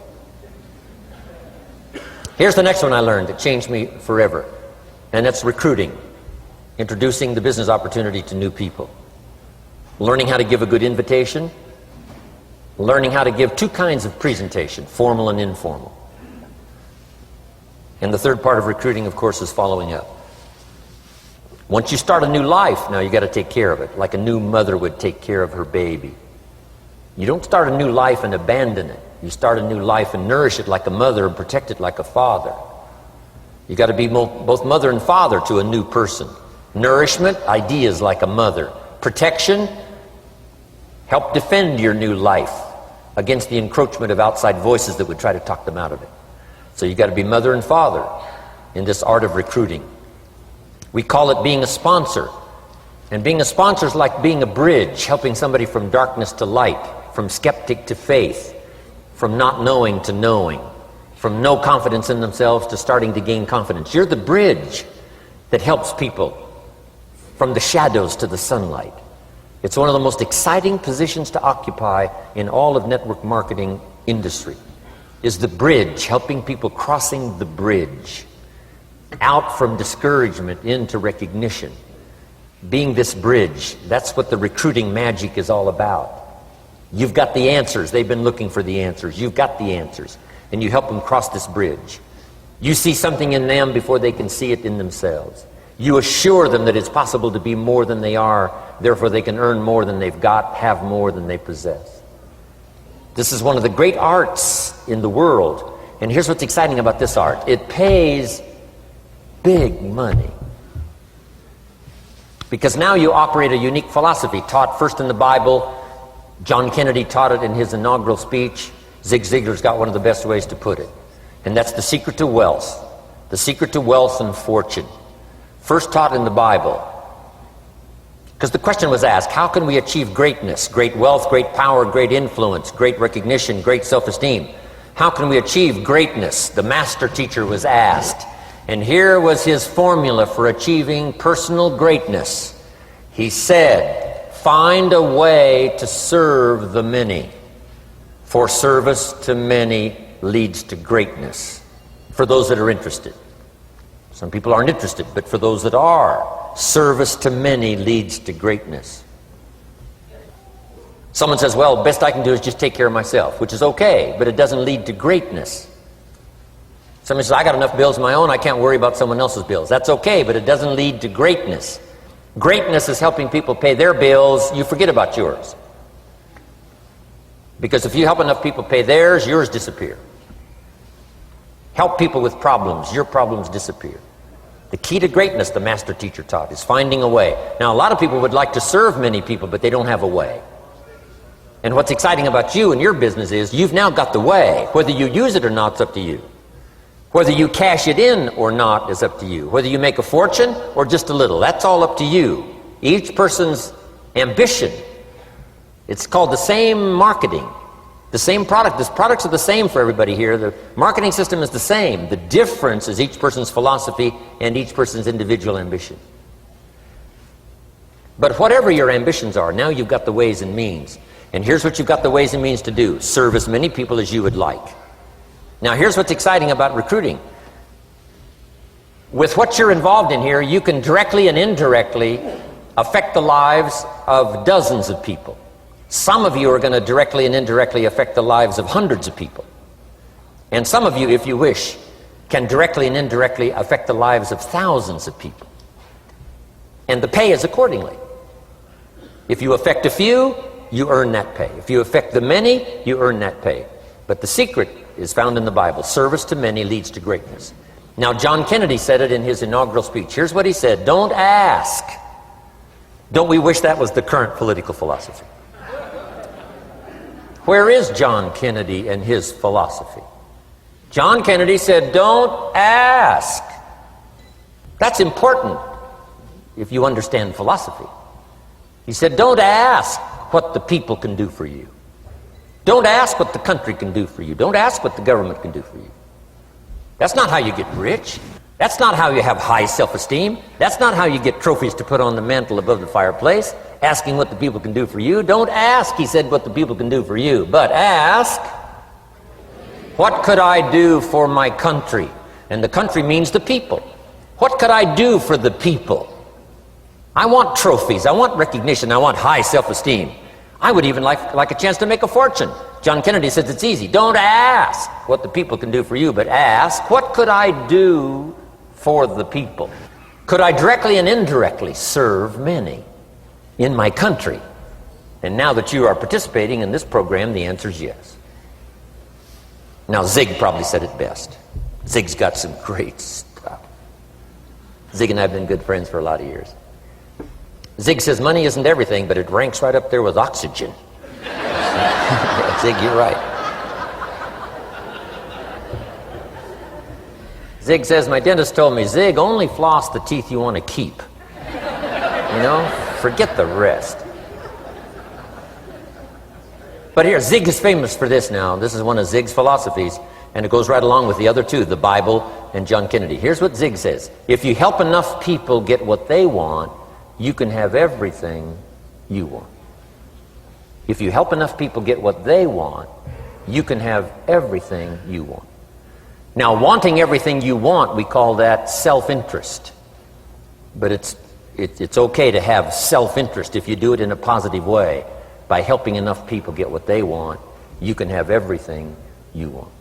Here's the next one I learned that changed me forever, and that's recruiting. Introducing the business opportunity to new people. Learning how to give a good invitation. Learning how to give 2 kinds of presentation, formal and informal. And the third part of recruiting, of course, is following up. Once you start a new life, now you got to take care of it, like a new mother would take care of her baby. You don't start a new life and abandon it. You start a new life and nourish it like a mother and protect it like a father. You got to be both mother and father to a new person. Nourishment, ideas like a mother. Protection, help defend your new life against the encroachment of outside voices that would try to talk them out of it. So you got to be mother and father in this art of recruiting. We call it being a sponsor. And being a sponsor is like being a bridge, helping somebody from darkness to light, from skeptic to faith, from not knowing to knowing, from no confidence in themselves to starting to gain confidence. You're the bridge that helps people from the shadows to the sunlight. It's one of the most exciting positions to occupy in all of network marketing industry, is the bridge, helping people crossing the bridge out from discouragement into recognition. Being this bridge, that's what the recruiting magic is all about. You've got the answers. They've been looking for the answers. You've got the answers. And you help them cross this bridge. You see something in them before they can see it in themselves. You assure them that it's possible to be more than they are, therefore they can earn more than they've got, have more than they possess. This is one of the great arts in the world. And here's what's exciting about this art. It pays big money. Because now you operate a unique philosophy taught first in the Bible. John Kennedy taught it in his inaugural speech. Zig Ziglar's got one of the best ways to put it. And that's the secret to wealth. The secret to wealth and fortune. First taught in the Bible. Because the question was asked, how can we achieve greatness, great wealth, great power, great influence, great recognition, great self-esteem? How can we achieve greatness? The master teacher was asked. And here was his formula for achieving personal greatness. He said, find a way to serve the many. For service to many leads to greatness. For those that are interested. Some people aren't interested, but for those that are, service to many leads to greatness. Someone says, well, best I can do is just take care of myself, which is okay, but it doesn't lead to greatness. Someone says, I got enough bills of my own, I can't worry about someone else's bills. That's okay, but it doesn't lead to greatness. Greatness is helping people pay their bills, you forget about yours. Because if you help enough people pay theirs, yours disappear. Help people with problems, your problems disappear. The key to greatness, the master teacher taught, is finding a way. Now, a lot of people would like to serve many people, but they don't have a way. And what's exciting about you and your business is you've now got the way. Whether you use it or not, it's up to you. Whether you cash it in or not is up to you. Whether you make a fortune or just a little, that's all up to you. Each person's ambition. It's called the same marketing. The same product. The products are the same for everybody here. The marketing system is the same. The difference is each person's philosophy and each person's individual ambition. But whatever your ambitions are, now you've got the ways and means. And here's what you've got the ways and means to do. Serve as many people as you would like. Now here's what's exciting about recruiting. With what you're involved in here, you can directly and indirectly affect the lives of dozens of people. Some of you are going to directly and indirectly affect the lives of hundreds of people. And some of you, if you wish, can directly and indirectly affect the lives of thousands of people. And the pay is accordingly. If you affect a few, you earn that pay. If you affect the many, you earn that pay. But the secret is found in the Bible. Service to many leads to greatness. Now, John Kennedy said it in his inaugural speech. Here's what he said: don't ask. Don't we wish that was the current political philosophy? Where is John Kennedy and his philosophy? John Kennedy said, don't ask. That's important if you understand philosophy. He said, don't ask what the people can do for you. Don't ask what the country can do for you. Don't ask what the government can do for you. That's not how you get rich. That's not how you have high self-esteem. That's not how you get trophies to put on the mantle above the fireplace, asking what the people can do for you. Don't ask, he said, what the people can do for you, but ask, what could I do for my country? And the country means the people. What could I do for the people? I want trophies. I want recognition. I want high self-esteem. I would even like a chance to make a fortune. John Kennedy says it's easy. Don't ask what the people can do for you, but ask, what could I do for the people? Could I directly and indirectly serve many in my country? And now that you are participating in this program, the answer is yes. Now, Zig probably said it best. Zig's got some great stuff. Zig and I have been good friends for a lot of years. Zig says money isn't everything, but it ranks right up there with oxygen. Zig, you're right. Zig says, my dentist told me, Zig, only floss the teeth you want to keep. You know, forget the rest. But here, Zig is famous for this now. This is one of Zig's philosophies, and it goes right along with the other two, the Bible and John Kennedy. Here's what Zig says: if you help enough people get what they want, you can have everything you want. If you help enough people get what they want, you can have everything you want. Now, wanting everything you want, we call that self-interest. But it's okay to have self-interest if you do it in a positive way. By helping enough people get what they want, you can have everything you want.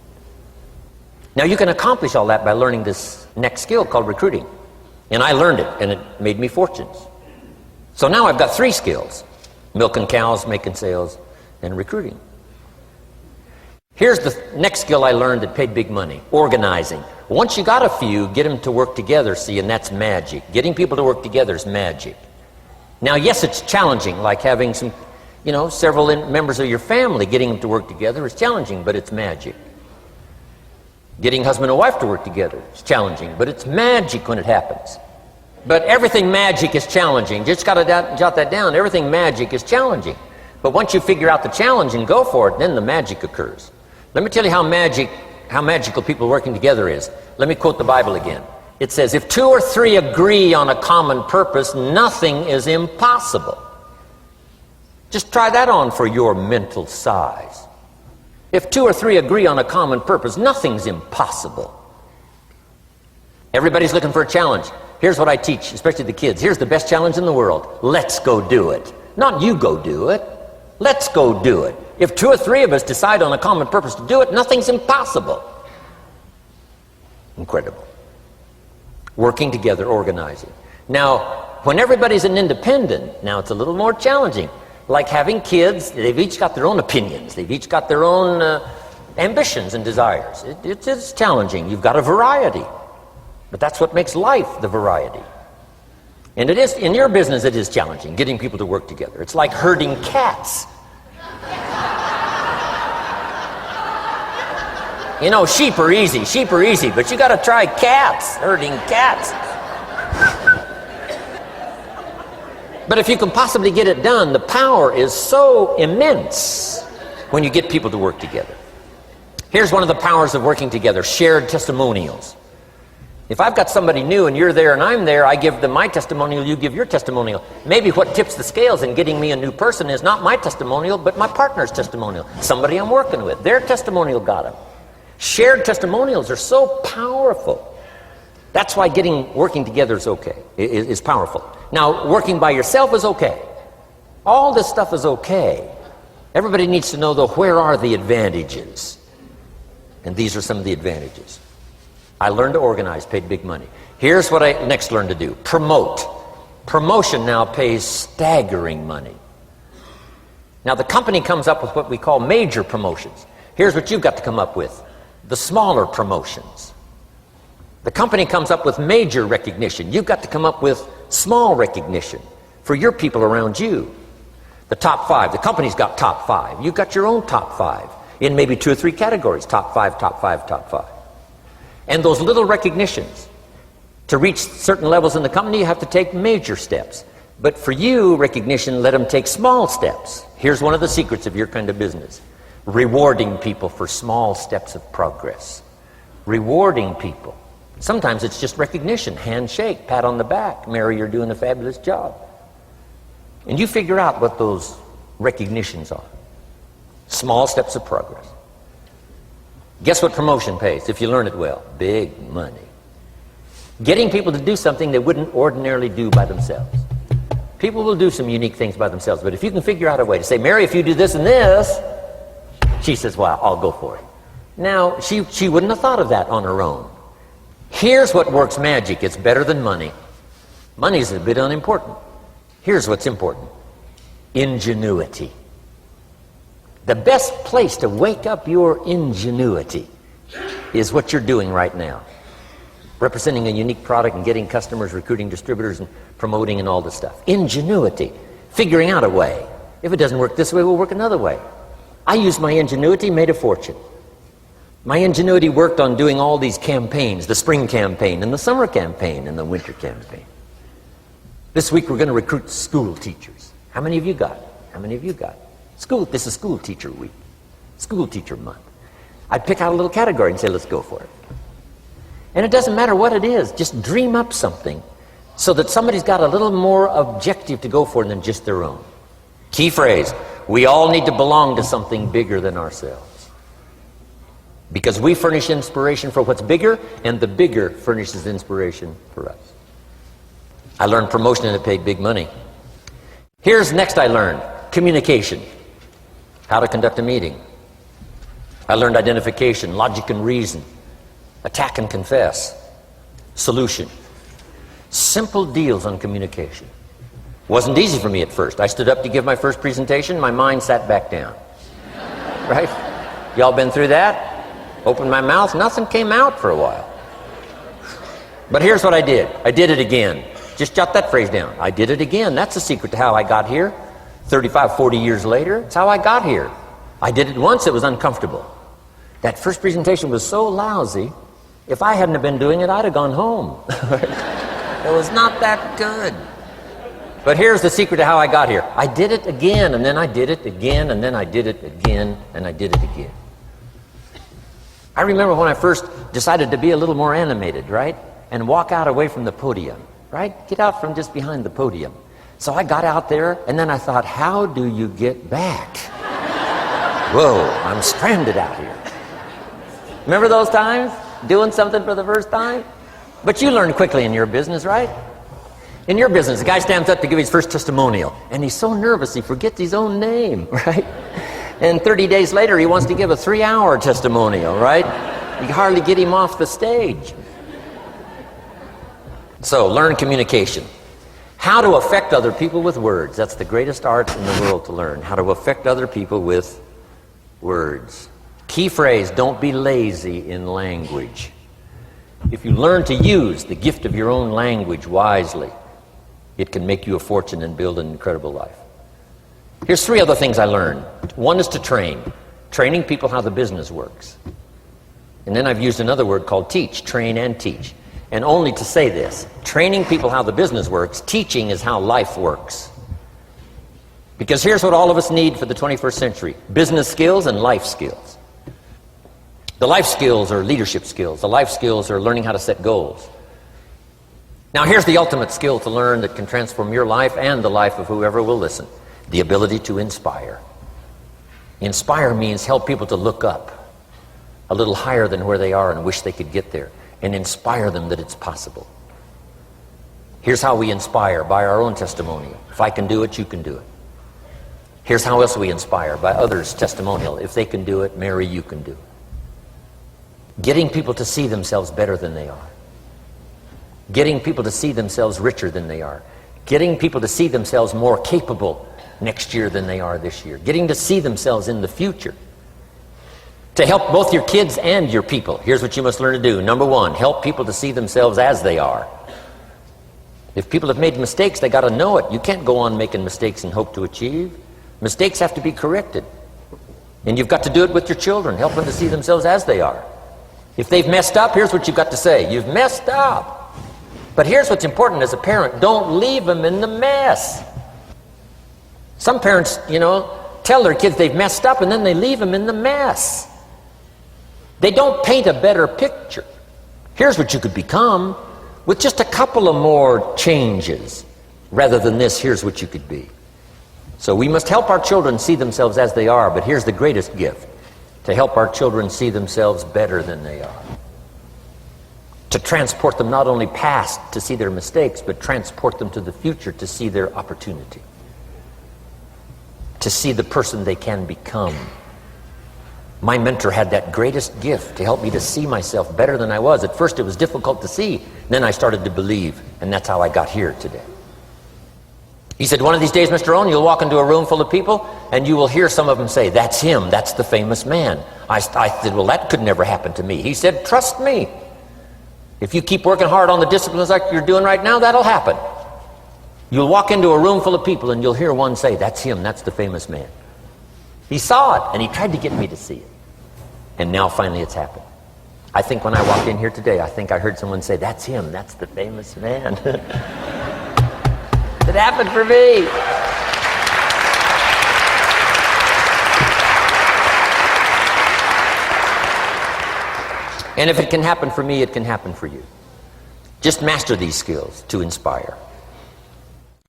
Now, you can accomplish all that by learning this next skill called recruiting. And I learned it, and it made me fortunes. So now I've got 3 skills: milking cows, making sales, and recruiting. Here's the next skill I learned that paid big money: organizing. Once you got a few, get them to work together, see, and that's magic. Getting people to work together is magic. Now, yes, it's challenging, like having several members of your family. Getting them to work together is challenging, but it's magic. Getting husband and wife to work together is challenging, but it's magic when it happens. But everything magic is challenging. Just got to jot that down. Everything magic is challenging. But once you figure out the challenge and go for it, then the magic occurs. Let me tell you how magical people working together is. Let me quote the Bible again. It says, if 2 or 3 agree on a common purpose, nothing is impossible. Just try that on for your mental size. If 2 or 3 agree on a common purpose, nothing's impossible. Everybody's looking for a challenge. Here's what I teach, especially the kids. Here's the best challenge in the world. Let's go do it. Not you go do it. Let's go do it. If 2 or 3 of us decide on a common purpose to do it, nothing's impossible. Incredible. Working together, organizing. Now, when everybody's an independent, now it's a little more challenging. Like having kids, they've each got their own opinions. They've each got their own ambitions and desires. It's challenging. You've got a variety. But that's what makes life, the variety. And it is, in your business, it is challenging, getting people to work together. It's like herding cats. You know, sheep are easy, but you got to try cats, herding cats. But if you can possibly get it done, the power is so immense when you get people to work together. Here's one of the powers of working together: shared testimonials. If I've got somebody new and you're there and I'm there, I give them my testimonial, you give your testimonial. Maybe what tips the scales in getting me a new person is not my testimonial, but my partner's testimonial. Somebody I'm working with, their testimonial got them. Shared testimonials are so powerful. That's why working together is okay, is powerful. Now, working by yourself is okay. All this stuff is okay. Everybody needs to know, though, where are the advantages? And these are some of the advantages. I learned to organize, paid big money. Here's what I next learned to do. Promote. Promotion now pays staggering money. Now the company comes up with what we call major promotions. Here's what you've got to come up with. The smaller promotions. The company comes up with major recognition. You've got to come up with small recognition for your people around you. The top 5. The company's got top 5. You've got your own top 5 in maybe 2 or 3 categories. Top 5, top 5, top 5. And those little recognitions, to reach certain levels in the company, you have to take major steps. But for you, recognition, let them take small steps. Here's one of the secrets of your kind of business. Rewarding people for small steps of progress. Rewarding people. Sometimes it's just recognition, handshake, pat on the back. Mary, you're doing a fabulous job. And you figure out what those recognitions are. Small steps of progress. Guess what promotion pays, if you learn it well? Big money. Getting people to do something they wouldn't ordinarily do by themselves. People will do some unique things by themselves, but if you can figure out a way to say, Mary, if you do this and this, she says, well, I'll go for it. Now, she wouldn't have thought of that on her own. Here's what works magic. It's better than money. Money's a bit unimportant. Here's what's important. Ingenuity. The best place to wake up your ingenuity is what you're doing right now. Representing a unique product and getting customers, recruiting distributors, and promoting and all this stuff. Ingenuity. Figuring out a way. If it doesn't work this way, we'll work another way. I used my ingenuity, made a fortune. My ingenuity worked on doing all these campaigns, the spring campaign and the summer campaign and the winter campaign. This week we're going to recruit school teachers. How many of you got? How many of you got? This is school teacher week, school teacher month. I'd pick out a little category and say, let's go for it. And it doesn't matter what it is, just dream up something so that somebody's got a little more objective to go for than just their own. Key phrase, we all need to belong to something bigger than ourselves. Because we furnish inspiration for what's bigger, and the bigger furnishes inspiration for us. I learned promotion and it paid big money. Here's next I learned, communication. How to conduct a meeting. I learned identification, logic and reason, attack and confess, solution. Simple deals on communication. Wasn't easy for me at first. I stood up to give my first presentation, my mind sat back down. Right? Y'all been through that? Opened my mouth, nothing came out for a while. But here's what I did. I did it again. Just jot that phrase down. I did it again. That's the secret to how I got here. 35, 40 years later, it's how I got here. I did it once, it was uncomfortable. That first presentation was so lousy, if I hadn't have been doing it, I'd have gone home. It was not that good. But here's the secret to how I got here. I did it again, and then I did it again, and then I did it again, and I did it again. I remember when I first decided to be a little more animated, right? And walk out away from the podium, right? Get out from just behind the podium. So I got out there, and then I thought, how do you get back? Whoa, I'm stranded out here. Remember those times? Doing something for the first time? But you learn quickly in your business, right? In your business, the guy stands up to give his first testimonial, and he's so nervous he forgets his own name, right? And 30 days later, he wants to give a 3-hour testimonial, right? You hardly get him off the stage. So, learn communication. How to affect other people with words. That's the greatest art in the world to learn. How to affect other people with words. Key phrase, don't be lazy in language. If you learn to use the gift of your own language wisely, it can make you a fortune and build an incredible life. Here's 3 other things I learned. One is to train. Training people how the business works. And then I've used another word called teach. Train and teach. And only to say this, training people how the business works, teaching is how life works. Because here's what all of us need for the 21st century. Business skills and life skills. The life skills are leadership skills. The life skills are learning how to set goals. Now here's the ultimate skill to learn that can transform your life and the life of whoever will listen. The ability to inspire. Inspire means help people to look up a little higher than where they are and wish they could get there, and inspire them that it's possible. Here's how we inspire, by our own testimony. If I can do it, you can do it. Here's how else we inspire, by others' testimonial. If they can do it, Mary, you can do it. Getting people to see themselves better than they are. Getting people to see themselves richer than they are. Getting people to see themselves more capable next year than they are this year. Getting to see themselves in the future. To help both your kids and your people, here's what you must learn to do. Number one, help people to see themselves as they are. If people have made mistakes, they got to know it. You can't go on making mistakes and hope to achieve. Mistakes have to be corrected. And you've got to do it with your children. Help them to see themselves as they are. If they've messed up, here's what you've got to say. You've messed up. But here's what's important as a parent. Don't leave them in the mess. Some parents, tell their kids they've messed up and then they leave them in the mess. They don't paint a better picture. Here's what you could become with just a couple of more changes. Rather than this, here's what you could be. So we must help our children see themselves as they are, but here's the greatest gift. To help our children see themselves better than they are. To transport them not only past to see their mistakes, but transport them to the future to see their opportunity. To see the person they can become. My mentor had that greatest gift to help me to see myself better than I was. At first it was difficult to see, then I started to believe, and that's how I got here today. He said, one of these days, Mr. Rohn, you'll walk into a room full of people and you will hear some of them say, that's him, that's the famous man. I said, well, that could never happen to me. He said, trust me. If you keep working hard on the disciplines like you're doing right now, that'll happen. You'll walk into a room full of people and you'll hear one say, that's him, that's the famous man. He saw it and he tried to get me to see it. And now finally it's happened. I think when I walked in here today, I think I heard someone say, that's him, that's the famous man. It happened for me. And if it can happen for me, it can happen for you. Just master these skills to inspire.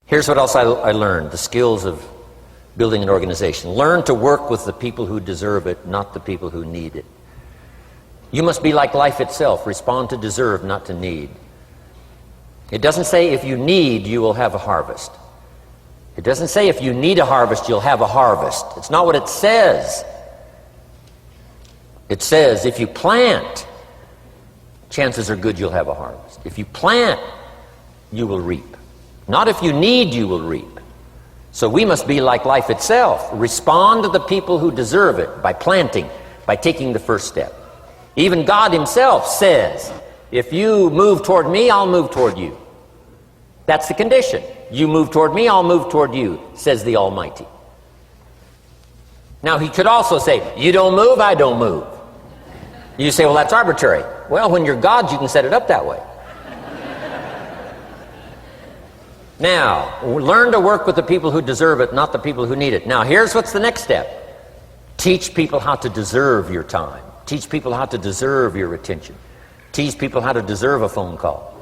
Here's what else I learned, the skills of building an organization. Learn to work with the people who deserve it, not the people who need it. You must be like life itself, respond to deserve, not to need. It doesn't say if you need, you will have a harvest. It doesn't say if you need a harvest, you'll have a harvest. It's not what it says. It says if you plant, chances are good you'll have a harvest. If you plant, you will reap. Not if you need, you will reap. So we must be like life itself. Respond to the people who deserve it by planting, by taking the first step. Even God himself says, if you move toward me, I'll move toward you. That's the condition. You move toward me, I'll move toward you, says the Almighty. Now he could also say, you don't move, I don't move. You say, well, that's arbitrary. Well, when you're God, you can set it up that way. Now, learn to work with the people who deserve it, not the people who need it. Now, here's what's the next step. Teach people how to deserve your time. Teach people how to deserve your attention. Teach people how to deserve a phone call.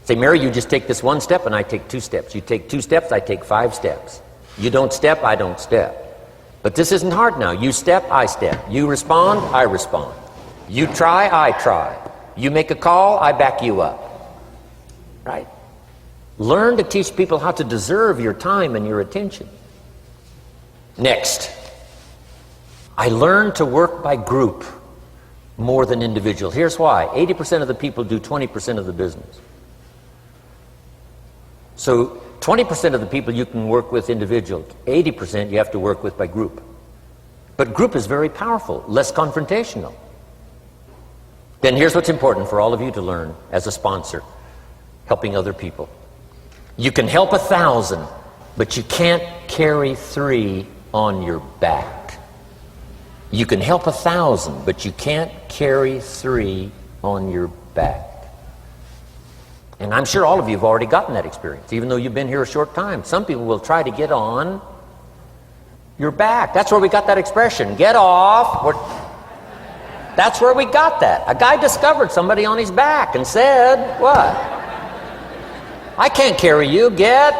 Say, Mary, you just take this one step and I take 2 steps. You take 2 steps, I take 5 steps. You don't step, I don't step. But this isn't hard now. You step, I step. You respond, I respond. You try, I try. You make a call, I back you up. Right? Learn to teach people how to deserve your time and your attention. Next, I learned to work by group more than individual. Here's why. 80% of the people do 20% of the business. So 20% of the people you can work with individual. 80% you have to work with by group. But group is very powerful, less confrontational. Then here's what's important for all of you to learn as a sponsor, helping other people. You can help 1,000, but you can't carry 3 on your back. You can help 1,000, but you can't carry 3 on your back. And I'm sure all of you have already gotten that experience, even though you've been here a short time. Some people will try to get on your back. That's where we got that expression, get off. That's where we got that. A guy discovered somebody on his back and said, what? I can't carry you, get.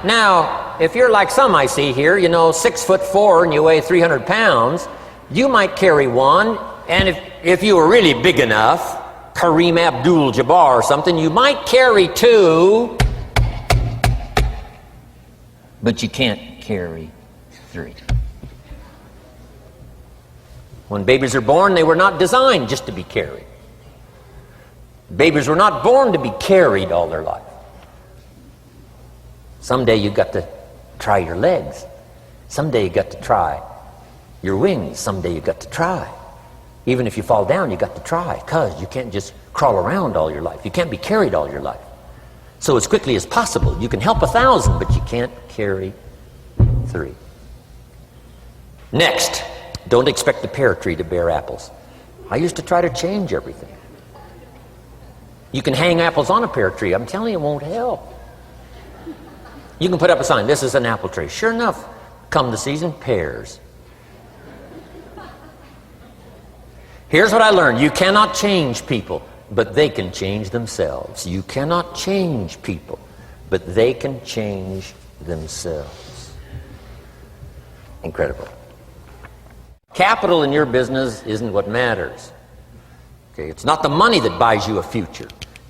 Now, if you're like some I see here, 6'4" and you weigh 300 pounds, you might carry one, and if you were really big enough, Kareem Abdul-Jabbar or something, you might carry two, but you can't carry three. When babies are born, they were not designed just to be carried. Babies were not born to be carried all their life. Someday you got to try your legs. Someday you got to try your wings. Someday you got to try. Even if you fall down, you got to try, because you can't just crawl around all your life. You can't be carried all your life. So as quickly as possible, you can help 1,000, but you can't carry 3. Next, don't expect the pear tree to bear apples. I used to try to change everything. You can hang apples on a pear tree. I'm telling you, it won't help. You can put up a sign, this is an apple tree. Sure enough, come the season, pears. Here's what I learned. You cannot change people, but they can change themselves. You cannot change people, but they can change themselves. Incredible. Capital in your business isn't what matters. Okay, it's not the money that buys you a future.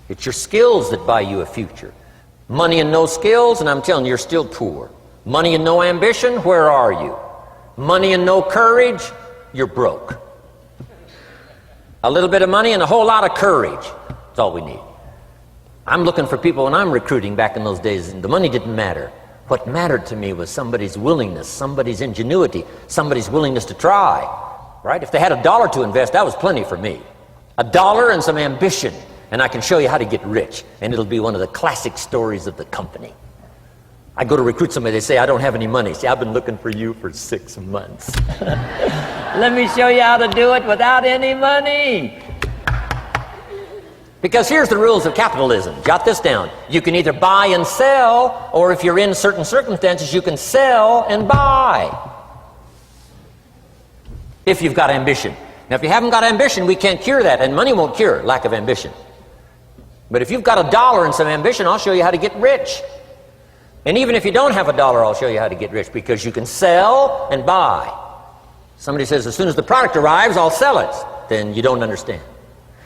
It's your skills that buy you a future. Money and no skills, and I'm telling you, you're still poor. Money and no ambition, where are you? Money and no courage, you're broke. A little bit of money and a whole lot of courage. That's all we need. I'm looking for people when I'm recruiting back in those days, and the money didn't matter. What mattered to me was somebody's willingness, somebody's ingenuity, somebody's willingness to try. Right? If they had $1 to invest, that was plenty for me. $1 and some ambition, and I can show you how to get rich, and it'll be one of the classic stories of the company. I go to recruit somebody, they say, I don't have any money. See, I've been looking for you for 6 months. Let me show you how to do it without any money. Because here's the rules of capitalism. Jot this down. You can either buy and sell, or if you're in certain circumstances, you can sell and buy. If you've got ambition. Now, if you haven't got ambition, we can't cure that, and money won't cure lack of ambition. But if you've got $1 and some ambition, I'll show you how to get rich. And even if you don't have $1, I'll show you how to get rich, because you can sell and buy. Somebody says, as soon as the product arrives, I'll sell it. Then you don't understand.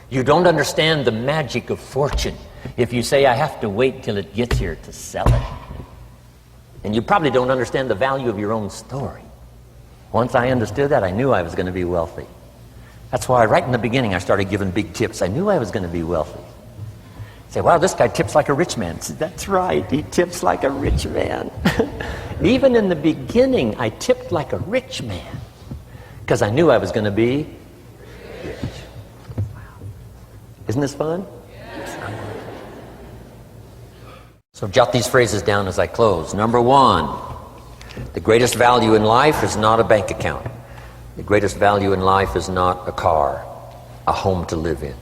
You don't understand the magic of fortune if you say, I have to wait till it gets here to sell it. And you probably don't understand the value of your own story. Once I understood that, I knew I was going to be wealthy. That's why right in the beginning I started giving big tips. I knew I was going to be wealthy. Say, wow, this guy tips like a rich man. Said, that's right, he tips like a rich man. Even in the beginning, I tipped like a rich man, because I knew I was going to be rich. Wow. Isn't this fun? Yes. So jot these phrases down as I close. Number 1, the greatest value in life is not a bank account. The greatest value in life is not a car, a home to live in.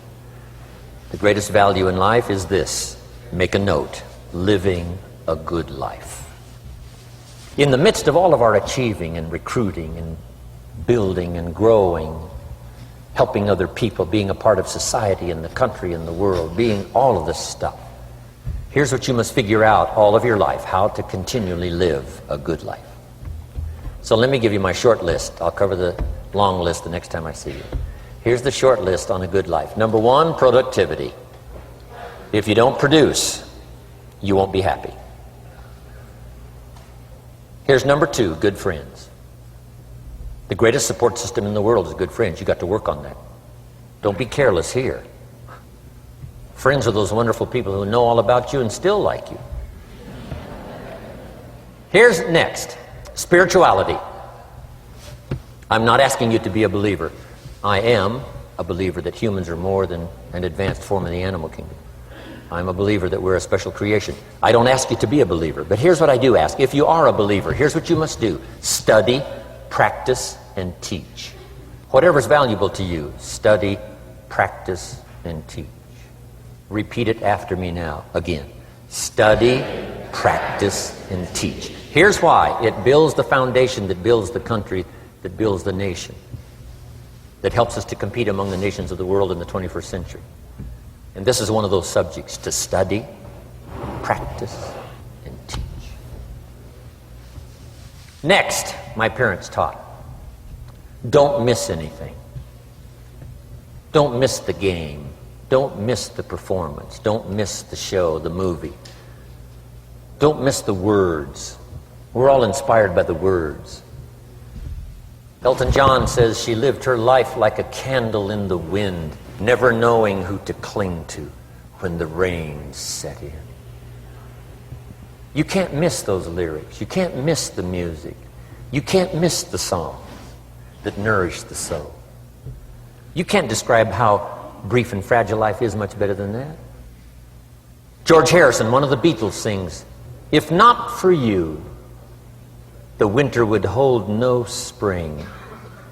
The greatest value in life is this. Make a note. Living a good life. In the midst of all of our achieving and recruiting and building and growing, helping other people, being a part of society and the country and the world, being all of this stuff, here's what you must figure out all of your life: how to continually live a good life. So let me give you my short list. I'll cover the long list the next time I see you. Here's the short list on a good life. Number 1, productivity. If you don't produce, you won't be happy. Here's number 2, good friends. The greatest support system in the world is good friends. You got to work on that. Don't be careless here. Friends are those wonderful people who know all about you and still like you. Here's next, spirituality. I'm not asking you to be a believer. I am a believer that humans are more than an advanced form of the animal kingdom. I'm a believer that we're a special creation. I don't ask you to be a believer, but here's what I do ask. If you are a believer, here's what you must do. Study, practice, and teach. Whatever's valuable to you, study, practice, and teach. Repeat it after me now. Again. Study, practice, and teach. Here's why. It builds the foundation that builds the country, that builds the nation, that helps us to compete among the nations of the world in the 21st century. And this is one of those subjects: to study, practice and teach. Next, my parents taught, don't miss anything. Don't miss the game. Don't miss the performance. Don't miss the show, the movie. Don't miss the words. We're all inspired by the words. Elton John says she lived her life like a candle in the wind, never knowing who to cling to when the rain set in. You can't miss those lyrics. You can't miss the music. You can't miss the songs that nourish the soul. You can't describe how brief and fragile life is much better than that. George Harrison, one of the Beatles, sings, "If not for you, the winter would hold no spring.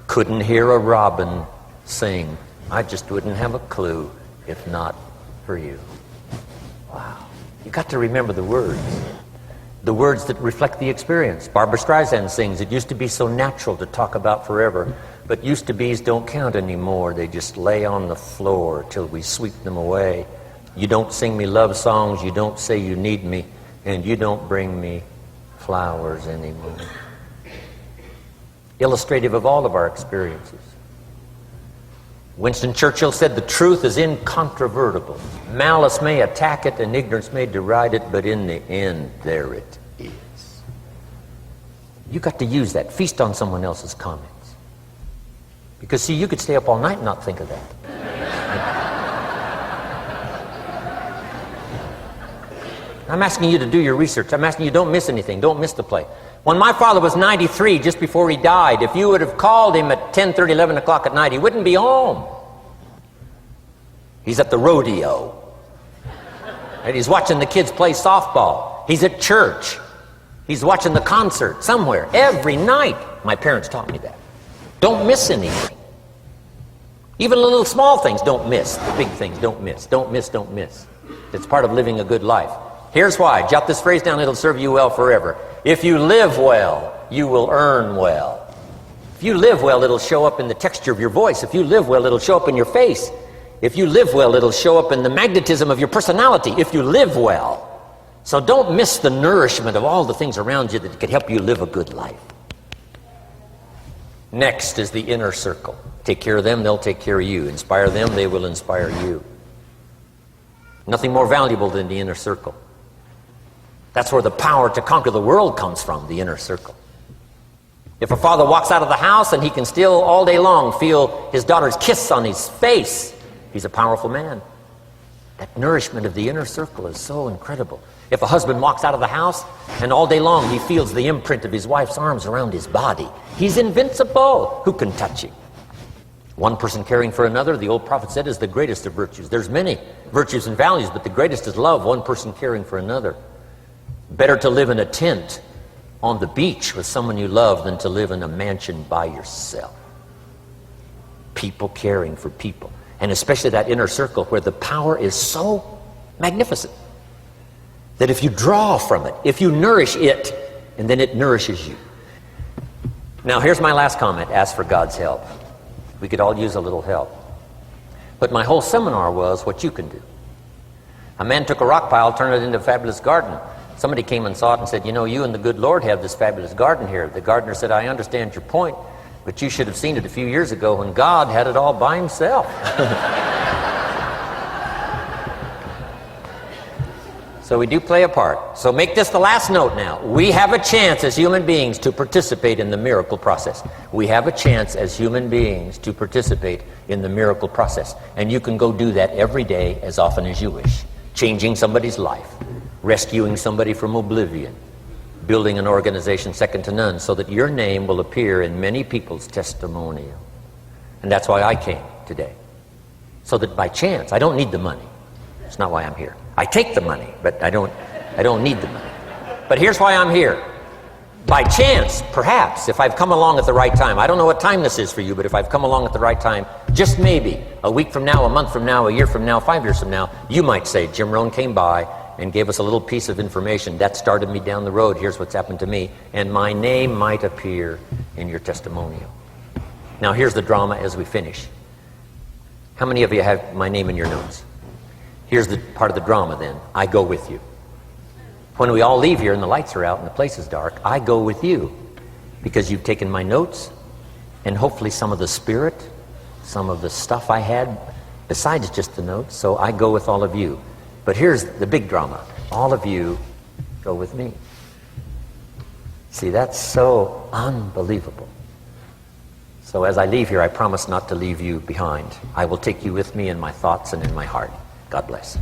Couldn't hear a robin sing. I just wouldn't have a clue if not for you." Wow. You got to remember the words that reflect the experience. Barbra Streisand sings, "It used to be so natural to talk about forever, but used to be's don't count anymore. They just lay on the floor till we sweep them away. You don't sing me love songs, you don't say you need me, and you don't bring me flowers anymore." Illustrative of all of our experiences. Winston Churchill said, "The truth is incontrovertible. Malice may attack it and ignorance may deride it, but in the end, there it is." You got to use that. Feast on someone else's comments. Because, see, you could stay up all night and not think of that. I'm asking you to do your research. I'm asking you, don't miss anything. Don't miss the play. When my father was 93, just before he died, if you would have called him at 10:30, 11 o'clock at night, he wouldn't be home. He's at the rodeo. And he's watching the kids play softball. He's at church. He's watching the concert somewhere. Every night. My parents taught me that. Don't miss anything. Even the little small things, don't miss. The big things, don't miss. Don't miss, don't miss. It's part of living a good life. Here's why. Jot this phrase down, it'll serve you well forever. If you live well, you will earn well. If you live well, it'll show up in the texture of your voice. If you live well, it'll show up in your face. If you live well, it'll show up in the magnetism of your personality. If you live well. So don't miss the nourishment of all the things around you that could help you live a good life. Next is the inner circle. Take care of them, they'll take care of you. Inspire them, they will inspire you. Nothing more valuable than the inner circle. That's where the power to conquer the world comes from, the inner circle. If a father walks out of the house and he can still all day long feel his daughter's kiss on his face, he's a powerful man. That nourishment of the inner circle is so incredible. If a husband walks out of the house and all day long he feels the imprint of his wife's arms around his body, he's invincible. Who can touch him? One person caring for another, the old prophet said, is the greatest of virtues. There's many virtues and values, but the greatest is love, one person caring for another. Better to live in a tent on the beach with someone you love than to live in a mansion by yourself. People caring for people. And especially that inner circle where the power is so magnificent that if you draw from it, if you nourish it, and then it nourishes you. Now here's my last comment. Ask for God's help. We could all use a little help. But my whole seminar was what you can do. A man took a rock pile, turned it into a fabulous garden. Somebody came and saw it and said, "You know, you and the good Lord have this fabulous garden here." The gardener said, "I understand your point, but you should have seen it a few years ago when God had it all by himself." So we do play a part. So make this the last note now. We have a chance as human beings to participate in the miracle process. We have a chance as human beings to participate in the miracle process. And you can go do that every day as often as you wish. Changing somebody's life. Rescuing somebody from oblivion. Building an organization second to none so that your name will appear in many people's testimonial. And that's why I came today. So that by chance, I don't need the money. That's not why I'm here. I take the money, but I don't need the money. But here's why I'm here. By chance, perhaps, if I've come along at the right time, I don't know what time this is for you, but if I've come along at the right time, just maybe, a week from now, a month from now, a year from now, 5 years from now, you might say, Jim Rohn came by and gave us a little piece of information. That started me down the road. Here's what's happened to me. And my name might appear in your testimonial. Now here's the drama as we finish. How many of you have my name in your notes? Here's the part of the drama then. I go with you. When we all leave here and the lights are out and the place is dark, I go with you because you've taken my notes and hopefully some of the spirit, some of the stuff I had besides just the notes. So I go with all of you. But here's the big drama. All of you go with me. See, that's so unbelievable. So as I leave here, I promise not to leave you behind. I will take you with me in my thoughts and in my heart. God bless.